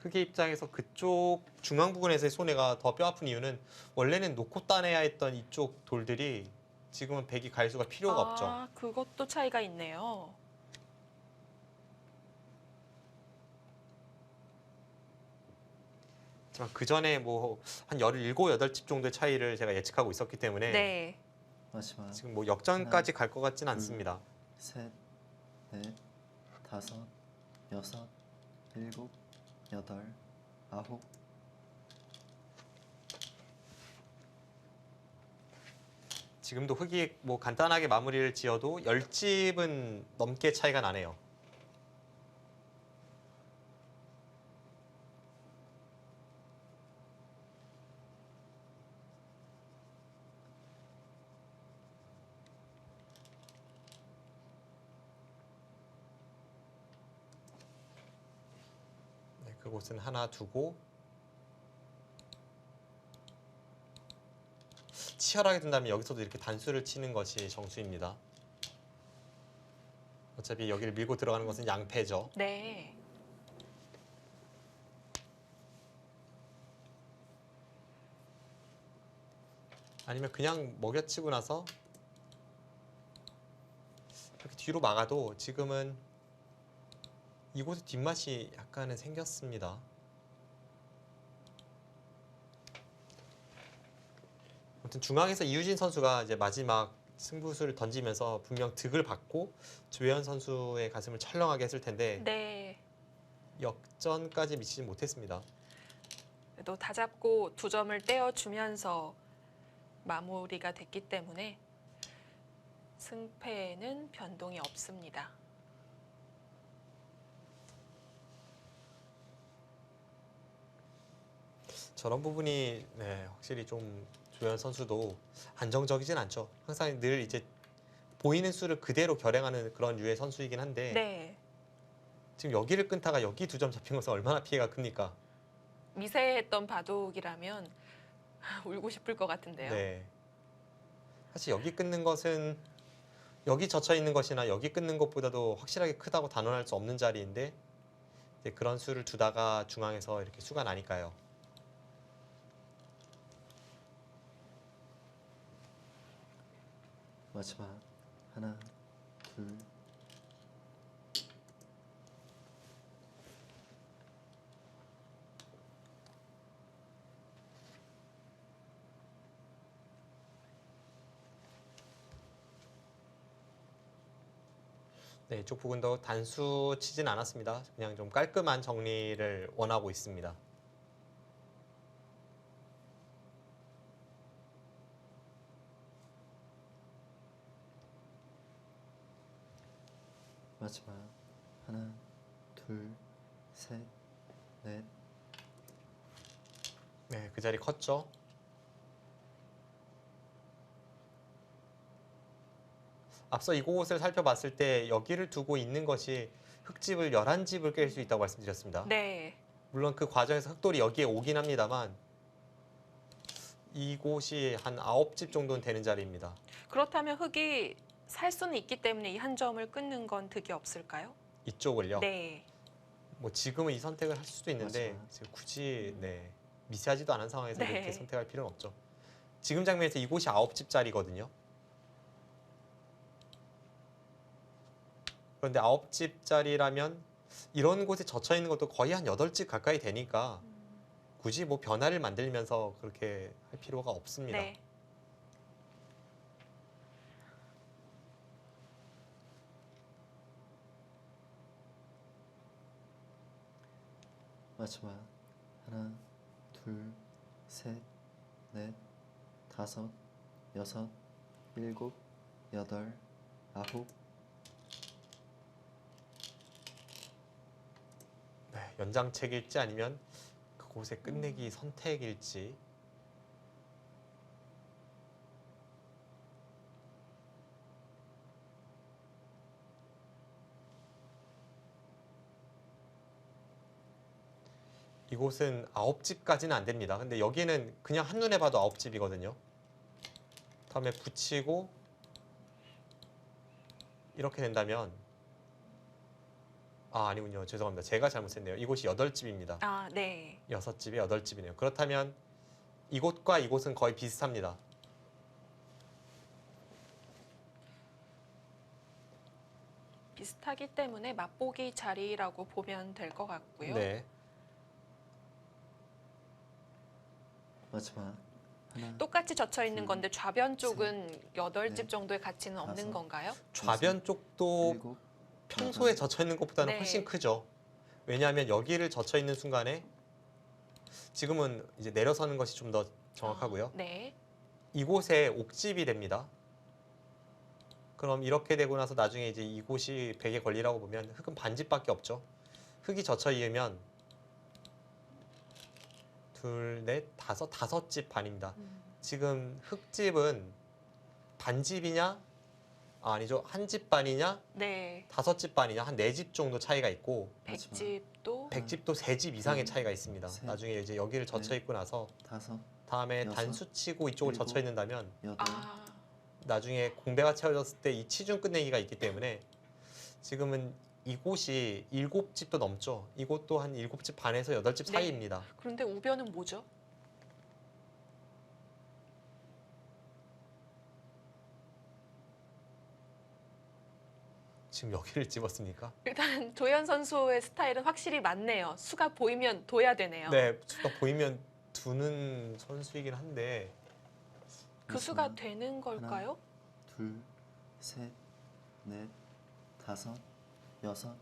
흑의 입장에서 그쪽 중앙 부근에서의 손해가 더 뼈아픈 이유는 원래는 놓고 따내야 했던 이쪽 돌들이 지금은 백이 갈 수가 필요가 없죠. 아, 그것도 차이가 있네요. 하지만 그 전에 뭐 한 17, 8집 정도의 차이를 제가 예측하고 있었기 때문에 네. 마지막 지금 뭐 역전까지 갈 것 같진 않습니다. 셋, 넷, 다섯, 여섯, 일곱, 여덟, 아홉. 지금도 흑이 뭐 간단하게 마무리를 지어도 10집은 넘게 차이가 나네요. 네, 그곳은 하나 두고 치열하게 된다면 여기서도 이렇게 단수를 치는 것이 정수입니다. 어차피 여기를 밀고 들어가는 것은 양패죠. 네. 아니면 그냥 먹여치고 나서 이렇게 뒤로 막아도 지금은 이곳의 뒷맛이 약간은 생겼습니다. 아무튼 중앙에서 이유진 선수가 이제 마지막 승부수를 던지면서 분명 득을 받고 조혜연 선수의 가슴을 철렁하게 했을 텐데 네. 역전까지 미치지 못했습니다. 그래도 다잡고 2점을 떼어주면서 마무리가 됐기 때문에 승패에는 변동이 없습니다. 저런 부분이 네, 확실히 좀 조혜연 선수도 안정적이진 않죠. 항상 늘 이제 보이는 수를 그대로 결행하는 그런 유의 선수이긴 한데 네. 지금 여기를 끊다가 여기 2점 잡힌 것은 얼마나 피해가 큽니까? 미세했던 바둑이라면 울고 싶을 것 같은데요. 네. 사실 여기 끊는 것은 여기 젖혀 있는 것이나 여기 끊는 것보다도 확실하게 크다고 단언할 수 없는 자리인데 이제 그런 수를 두다가 중앙에서 이렇게 수가 나니까요. 마지막 하나, 둘, 네, 이쪽 부분도 단수 치진 않았습니다. 그냥 좀 깔끔한 정리를 원하고 있습니다. 마지막 하나, 둘, 셋, 넷, 네, 그 자리 컸죠. 앞서 이곳을 살펴봤을 때 여기를 두고 있는 것이 흑집을 11집을 깰 수 있다고 말씀드렸습니다. 네. 물론 그 과정에서 흑돌이 여기에 오긴 합니다만 이곳이 한 9집 정도는 되는 자리입니다. 그렇다면 흑이 살 수는 있기 때문에 이 한 점을 끊는 건 득이 없을까요? 이쪽을요. 네. 뭐 지금은 이 선택을 할 수도 있는데 맞아요. 지금 굳이 네, 미세하지도 않은 상황에서 네. 이렇게 선택할 필요는 없죠. 지금 장면에서 이곳이 9집짜리거든요. 그런데 9집짜리라면 이런 곳에 젖혀 있는 것도 거의 한 8집 가까이 되니까 굳이 뭐 변화를 만들면서 그렇게 할 필요가 없습니다. 네. 마지막 하나, 둘, 셋, 넷, 다섯, 여섯, 일곱, 여덟, 아홉. 네, 연장책일지 아니면 그곳에 끝내기 선택일지. 이곳은 9집까지는 안 됩니다. 근데 여기는 그냥 한눈에 봐도 9집이거든요. 다음에 붙이고 이렇게 된다면 아, 아니군요. 죄송합니다. 제가 잘못했네요. 이곳이 8집입니다. 아, 네. 6집에 8집이네요. 그렇다면 이곳과 이곳은 거의 비슷합니다. 비슷하기 때문에 맛보기 자리라고 보면 될 것 같고요. 네. 마지막 하나, 똑같이 젖혀 있는 둘, 건데 좌변 쪽은 8집 넷, 정도의 가치는 없는 다섯, 건가요? 좌변 쪽도 일곱, 평소에 여덟, 젖혀 있는 것보다는 네. 훨씬 크죠. 왜냐하면 여기를 젖혀 있는 순간에 지금은 이제 내려서는 것이 좀 더 정확하고요. 네. 이곳에 옥집이 됩니다. 그럼 이렇게 되고 나서 나중에 이제 이곳이 100에 걸리라고 보면 흙은 반집밖에 없죠. 흙이 젖혀 있으면 둘, 넷, 다섯 집 반입니다. 지금 흙집은 반집이냐? 아, 아니죠. 한 집 반이냐? 네. 5집 반이냐? 한 4집 정도 차이가 있고 마지막. 100집도 100집도 3집 이상의 둘, 차이가 있습니다. 셋, 나중에 이제 여기를 젖혀 넷, 있고 나서 다섯, 다음에 여섯, 단수치고 이쪽을 일곱, 젖혀 있는다면 여덟, 아, 나중에 공배가 채워졌을 때 이 치중 끝내기가 있기 때문에 지금은 이곳이 7집도 넘죠. 이곳도 한 7집 반에서 8집 네. 사이입니다. 그런데 우변은 뭐죠? 지금 여기를 집었습니까? 일단 조현 선수의 스타일은 확실히 맞네요. 수가 보이면 둬야 되네요. 네, 수가 보이면 두는 선수이긴 한데 그 수가 마지막. 되는 걸까요? 둘, 셋, 넷, 다섯, 여섯,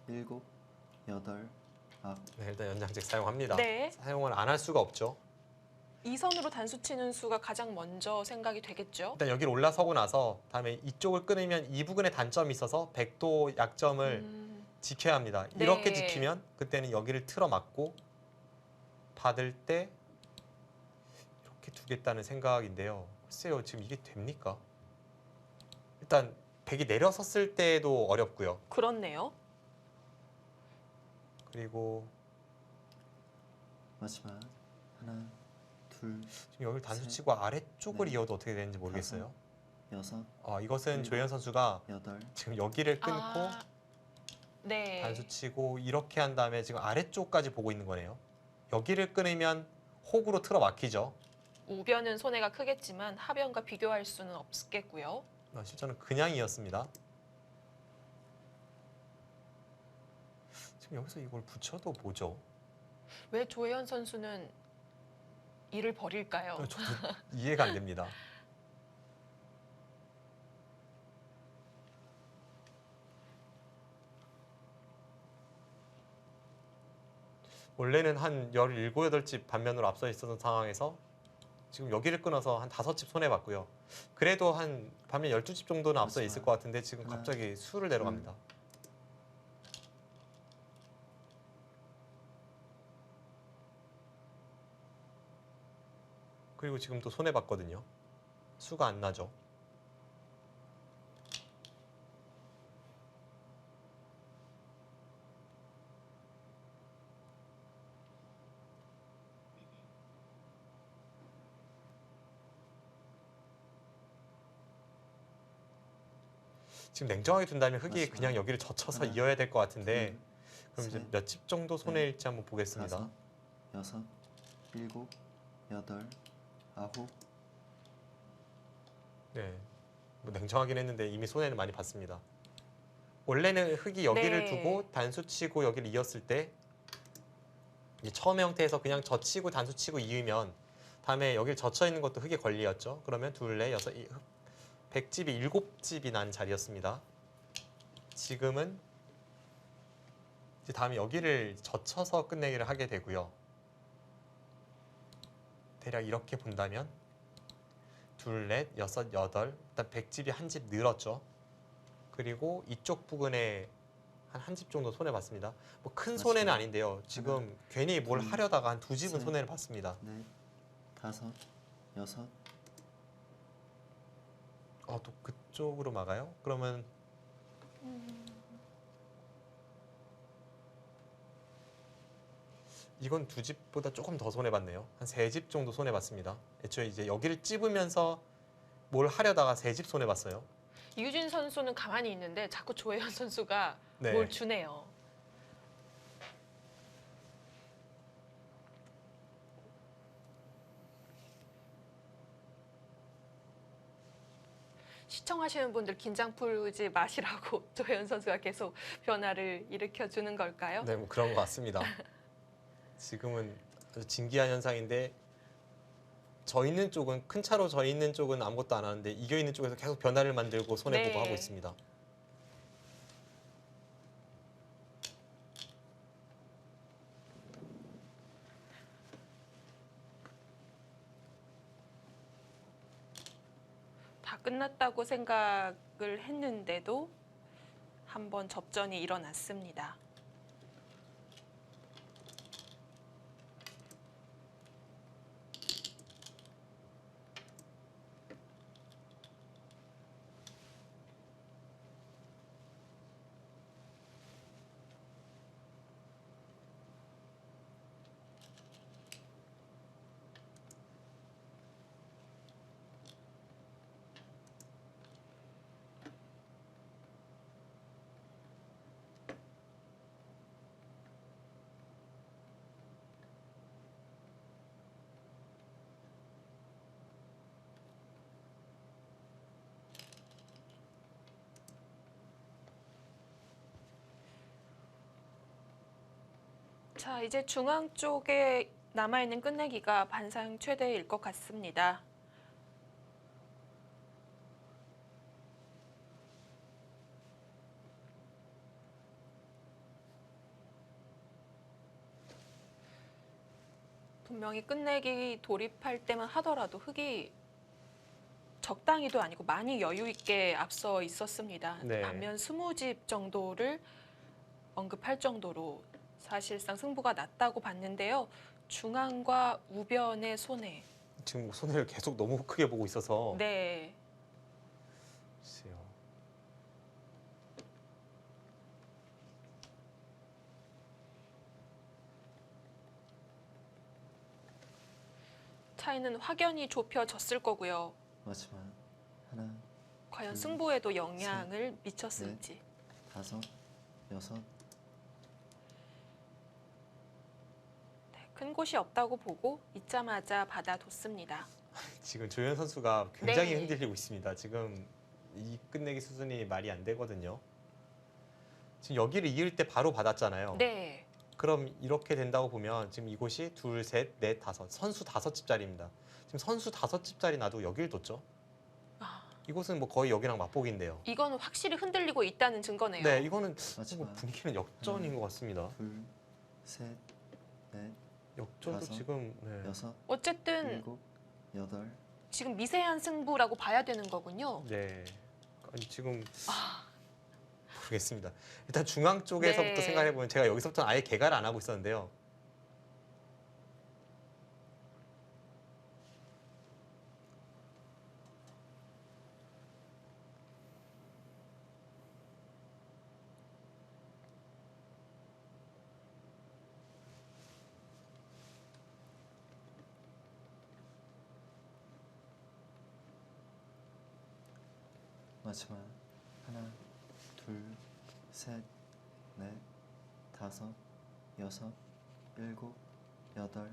일곱, 여덟, 아홉. 네, 일단 연장책 사용합니다. 네. 사용을 안 할 수가 없죠. 이 선으로 단수 치는 수가 가장 먼저 생각이 되겠죠. 일단 여기를 올라서고 나서 다음에 이쪽을 끊으면 이 부근에 단점이 있어서 100도 약점을 지켜야 합니다. 네. 이렇게 지키면 그때는 여기를 틀어 막고 받을 때 이렇게 두겠다는 생각인데요. 글쎄요, 지금 이게 됩니까? 일단 100이 내려섰을 때도 어렵고요. 그렇네요. 그리고 마지막 하나, 둘, 지금 여기를 단수 셋, 치고 아래쪽을 넷, 이어도 어떻게 되는지 모르겠어요. 여섯, 이것은 일곱, 조현 선수가 여덟, 지금 여기를 끊고 아, 네. 단수 치고 이렇게 한 다음에 지금 아래쪽까지 보고 있는 거네요. 여기를 끊으면 혹으로 틀어 막히죠. 우변은 손해가 크겠지만 하변과 비교할 수는 없겠고요. 실제는 그냥이었습니다. 지금 여기서 이걸 붙여도 뭐죠? 왜 조혜연 선수는 이를 버릴까요? 저도 이해가 안 됩니다. 원래는 한 17, 8집 반면으로 앞서 있었던 상황에서 지금 여기를 끊어서 한 5집 손해봤고요. 그래도 한 반면 12집 정도는 앞서 있을 것 같은데 지금 하나, 갑자기 수를 내려갑니다. 그리고 지금 또 손해봤거든요. 수가 안 나죠. 지금 냉정하게 둔다면 흙이 마지막. 그냥 여기를 젖혀서 하나, 이어야 될 것 같은데 둘, 그럼 이제 셋, 몇 집 정도 손해일지 한번 보겠습니다. 다섯, 여섯, 일곱, 여덟, 아홉. 네, 뭐 냉정하긴 했는데 이미 손해는 많이 봤습니다. 원래는 흙이 여기를 네. 두고 단수 치고 여기를 이었을 때 이 처음의 형태에서 그냥 젖히고 단수 치고 이으면 다음에 여기를 젖혀 있는 것도 흙의 권리였죠. 그러면 둘, 넷, 여섯, 100집이 7집이 난 자리였습니다. 지금은 이제 다음에 여기를 젖혀서 끝내기를 하게 되고요. 대략 이렇게 본다면 둘, 넷, 여섯, 여덟 일단 100집이 한 집 늘었죠. 그리고 이쪽 부근에 한 집 정도 손해봤습니다. 뭐 큰 손해는 맞습니다. 아닌데요. 지금 괜히 뭘 둘, 하려다가 한 2집은 셋. 손해를 봤습니다. 넷, 다섯, 여섯, 또 그쪽으로 막아요? 그러면 이건 2집보다 조금 더 손해봤네요. 한 3집 정도 손해봤습니다. 애초에 이제 여기를 찝으면서 뭘 하려다가 3집 손해봤어요. 이유진 선수는 가만히 있는데 자꾸 조혜연 선수가 네. 뭘 주네요. 시청하시는 분들 긴장 풀지 마시라고 조혜연 선수가 계속 변화를 일으켜 주는 걸까요? 네, 뭐 그런 것 같습니다. 지금은 아주 진기한 현상인데 져 있는 쪽은 큰 차로 져 있는 쪽은 아무것도 안 하는데 이겨 있는 쪽에서 계속 변화를 만들고 손해 보고 네. 하고 있습니다. 다 끝났다고 생각을 했는데도 한번 접전이 일어났습니다. 자, 이제 중앙 쪽에 남아있는 끝내기가 반상 최대일 것 같습니다. 분명히 끝내기 돌입할 때만 하더라도 흙이 적당히도 아니고 많이 여유 있게 앞서 있었습니다. 네. 반면 20집 정도를 언급할 정도로 사실상 승부가 났다고 봤는데요. 중앙과 우변의 손해. 지금 손해를 계속 너무 크게 보고 있어서 네. 글쎄요. 차이는 확연히 좁혀졌을 거고요. 마지막 하나, 과연 둘, 승부에도 영향을 미쳤을지. 다섯, 여섯, 네, 큰 곳이 없다고 보고 잊자마자 받아뒀습니다. 지금 조현 선수가 굉장히 네. 흔들리고 있습니다. 지금 이 끝내기 수준이 말이 안 되거든요. 지금 여기를 이을 때 바로 받았잖아요. 네. 그럼 이렇게 된다고 보면 지금 이곳이 둘, 셋, 넷, 다섯 선수 5집짜리입니다. 지금 선수 5집짜리 놔도 여길 뒀죠. 아, 이곳은 뭐 거의 여기랑 맞보기인데요. 이거는 확실히 흔들리고 있다는 증거네요. 네, 이거는 마지막 뭐 분위기는 역전인 것 같습니다. 둘, 셋, 넷, 역전도 다섯, 지금 네. 여섯, 어쨌든 일곱, 여덟, 지금 미세한 승부라고 봐야 되는 거군요. 네. 아니, 지금 아, 모르겠습니다. 일단 중앙 쪽에서부터 네. 생각해 보면 제가 여기서부터 아예 개가를 안 하고 있었는데요. 마지막 하나, 둘, 셋, 넷, 다섯, 여섯, 일곱, 여덟,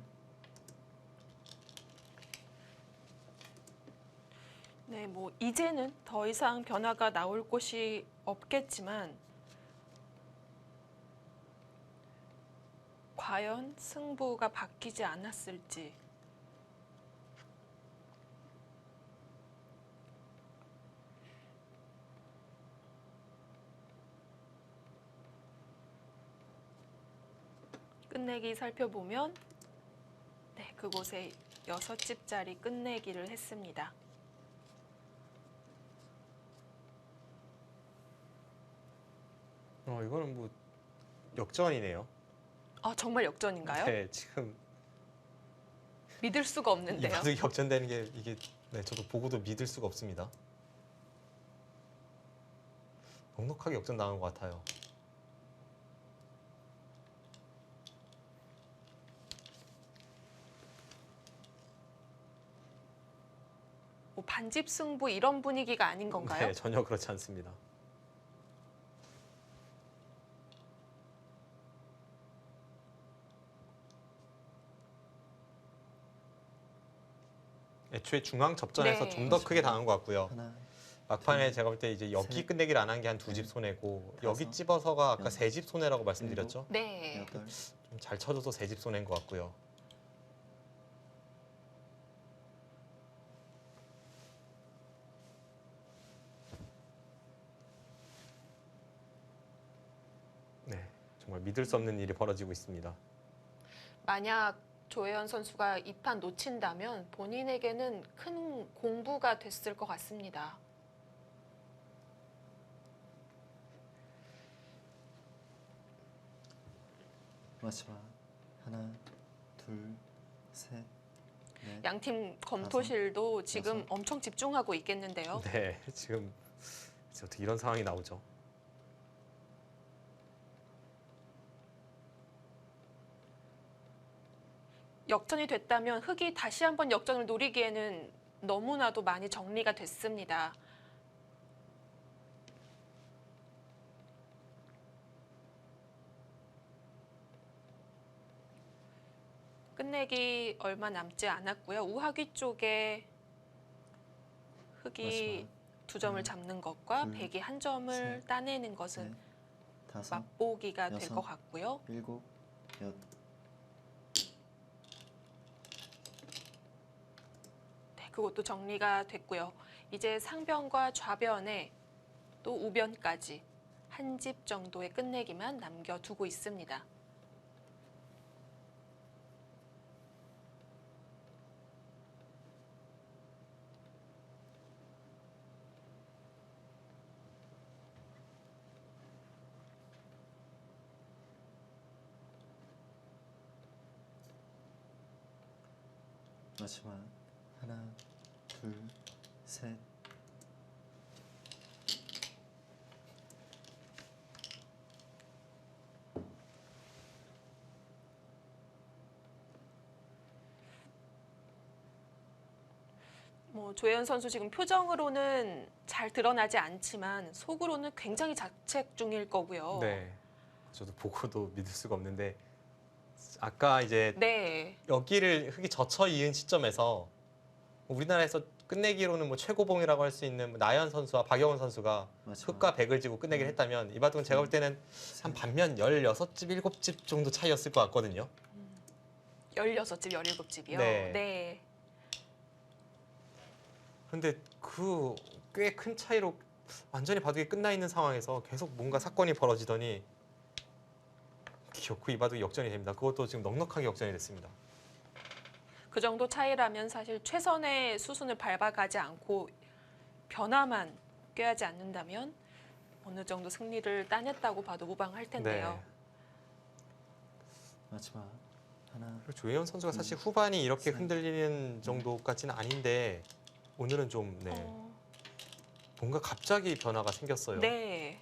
네, 뭐 이제는 더 이상 변화가 나올 곳이 없겠지만 과연 승부가 바뀌지 않았을지. 끝내기 살펴보면 네, 그곳에 6집짜리 끝내기를 했습니다. 이거는 뭐 역전이네요. 아, 정말 역전인가요? 네, 지금 믿을 수가 이 없는데요. 바둑이 역전되는 게 이게 네, 저도 보고도 믿을 수가 없습니다. 넉넉하게 역전당한 것 같아요. 뭐 반집 승부 이런 분위기가 아닌 건가요? 네, 전혀 그렇지 않습니다. 애초에 중앙 접전에서 네. 좀 더 크게 당한 것 같고요. 하나, 막판에 제가 볼 때 이제 여기 셋, 끝내기를 안 한 게 한 두 집 넷, 손해고 다섯, 여기 집어서가 아까 여섯, 세 집 손해라고 말씀드렸죠. 네. 여덟, 좀 잘 쳐줘서 세 집 손해인 것 같고요. 네, 정말 믿을 수 없는 일이 벌어지고 있습니다. 만약 조혜연 선수가 이 판 놓친다면 본인에게는 큰 공부가 됐을 것 같습니다. 마지막 하나, 둘, 셋, 넷, 양팀 검토실도 지금 여섯. 엄청 집중하고 있겠는데요. 네, 지금 어떻게 이런 상황이 나오죠? 역전이 됐다면 흑이 다시 한번 역전을 노리기에는 너무나도 많이 정리가 됐습니다. 끝내기 얼마 남지 않았고요. 우하귀 쪽에 흑이 마지막 두 점을 하나, 잡는 것과 둘, 백이 한 점을 셋, 따내는 것은 넷, 다섯, 맛보기가 될 여섯. 것 같고요. 일곱, 여덟. 네, 그것도 정리가 됐고요. 이제 상변과 좌변에 또 우변까지 한 집 정도의 끝내기만 남겨두고 있습니다. 마지막 하나, 둘, 셋, 조혜연 선수 지금 표정으로는 잘 드러나지 않지만 속으로는 굉장히 자책 중일 거고요. 네, 저도 보고도 믿을 수가 없는데 아까 이제 네. 여기를 흑이 젖혀 이은 시점에서 우리나라에서 끝내기로는 뭐 최고봉이라고 할 수 있는 나연 선수와 박영훈 선수가 마지막 흑과 백을 지고 끝내기를 했다면 이 바둑은 제가 볼 때는 한 반면 16집, 7집 정도 차이였을 것 같거든요. 16집, 17집이요. 네. 네. 근데 그 꽤 큰 차이로 완전히 바둑이 끝나 있는 상황에서 계속 뭔가 사건이 벌어지더니 기어코 이 바둑이 역전이 됩니다. 그것도 지금 넉넉하게 역전이 됐습니다. 그 정도 차이라면 사실 최선의 수순을 밟아가지 않고 변화만 꾀하지 않는다면 어느 정도 승리를 따냈다고 봐도 무방할 텐데요. 네. 마지막 하나, 그리고 조혜연 선수가 사실 후반이 이렇게 셋. 흔들리는 정도까지는 아닌데 오늘은 좀 네, 어, 뭔가 갑자기 변화가 생겼어요. 네.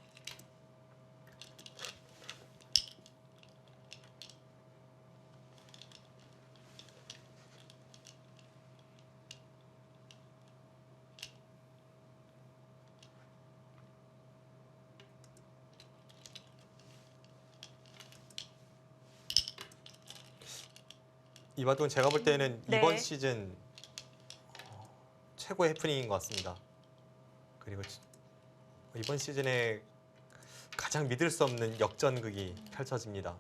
이 바둑은 제가 볼 때는 네. 이번 시즌 최고의 해프닝인 것 같습니다. 그리고 이번 시즌에 가장 믿을 수 없는 역전극이 펼쳐집니다.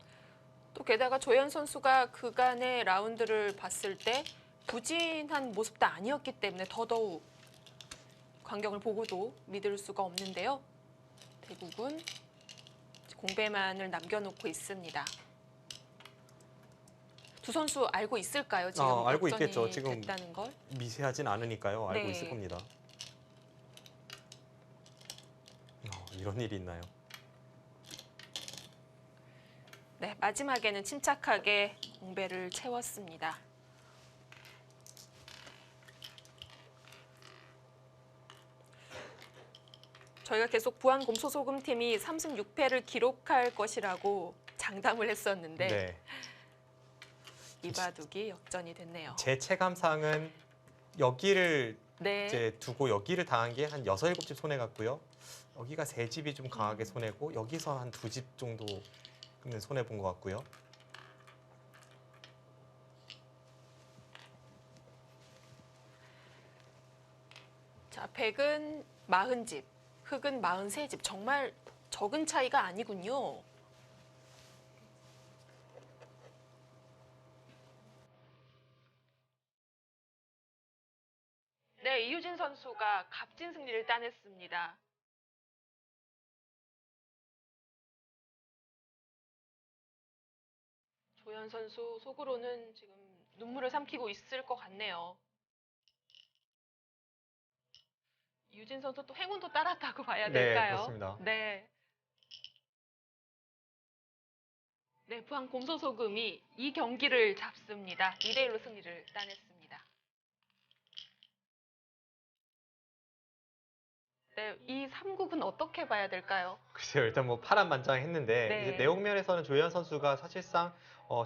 또 게다가 조현 선수가 그간의 라운드를 봤을 때 부진한 모습도 아니었기 때문에 더더욱 광경을 보고도 믿을 수가 없는데요. 대국은 공배만을 남겨놓고 있습니다. 두 선수 알고 있을까요? 지금 알고 역전이 있겠죠. 지금 됐다는 걸. 미세하진 않으니까요. 알고 네. 있을 겁니다. 이런 일이 있나요? 네, 마지막에는 침착하게 공배를 채웠습니다. 저희가 계속 부안곰소소금팀이 3승 6패를 기록할 것이라고 장담을 했었는데 네. 이 바둑이 역전이 됐네요. 제 체감상은 여기를 네, 이제 두고 여기를 당한 게 한 6, 7집 손해 같고요. 여기가 3집이 좀 강하게 손해고 여기서 한 2집 정도 손해 본 것 같고요. 자 백은 40집, 흑은 43집. 정말 적은 차이가 아니군요. 네, 이유진 선수가 값진 승리를 따냈습니다. 조현 선수 속으로는 지금 눈물을 삼키고 있을 것 같네요. 유진 선수 또 행운도 따랐다고 봐야 네, 될까요? 그렇습니다. 네. 네, 부안 곰소소금이 이 경기를 잡습니다. 2대1로 승리를 따냈습니다. 네, 이 3국은 어떻게 봐야 될까요? 글쎄요, 일단 뭐 파란만장했는데 네. 이제 내용 면에서는 조현 선수가 사실상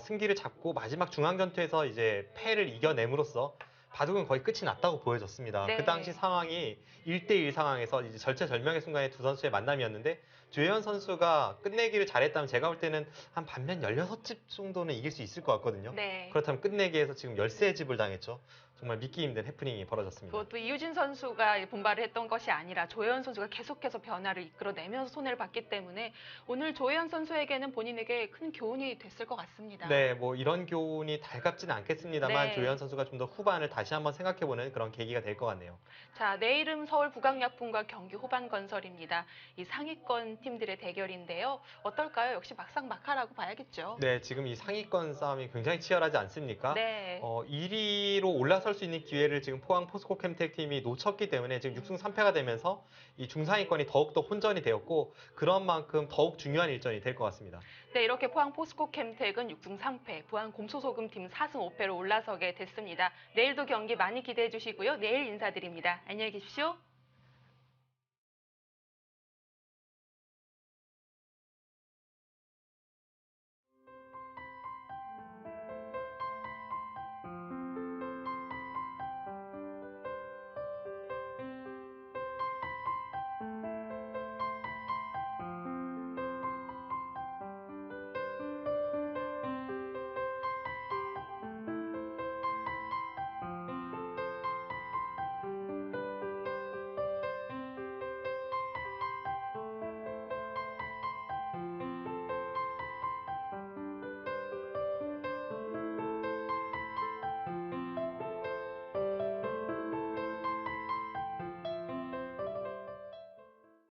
승기를 잡고 마지막 중앙 전투에서 이제 패를 이겨냄으로써 바둑은 거의 끝이 났다고 보여졌습니다. 네. 그 당시 상황이 1대1 상황에서 이제 절체절명의 순간에 두 선수의 만남이었는데 조현 선수가 끝내기를 잘했다면 제가 볼 때는 한 반면 16집 정도는 이길 수 있을 것 같거든요. 네. 그렇다면 끝내기에서 지금 13집을 당했죠. 정말 믿기 힘든 해프닝이 벌어졌습니다. 그것도 이유진 선수가 분발을 했던 것이 아니라 조혜연 선수가 계속해서 변화를 이끌어내면서 손해를 봤기 때문에 오늘 조혜연 선수에게는 본인에게 큰 교훈이 됐을 것 같습니다. 네, 뭐 이런 교훈이 달갑지는 않겠습니다만 네. 조현 선수가 좀 더 후반을 다시 한번 생각해보는 그런 계기가 될 것 같네요. 자, 내일은 서울 북악약품과 경기 호반건설입니다. 이 상위권 팀들의 대결인데요. 어떨까요? 역시 막상막하라고 봐야겠죠. 네, 지금 이 상위권 싸움이 굉장히 치열하지 않습니까? 네. 1위로 올라설 수 있는 기회를 지금 포항 포스코 캠텍 팀이 놓쳤기 때문에 지금 6승 3패가 되면서 이 중상위권이 더욱더 혼전이 되었고 그런 만큼 더욱 중요한 일전이 될 것 같습니다. 네, 이렇게 포항 포스코 캠텍은 6승 3패, 부안 곰소소금 팀 4승 5패로 올라서게 됐습니다. 내일도 경기 많이 기대해 주시고요. 내일 인사드립니다. 안녕히 계십시오.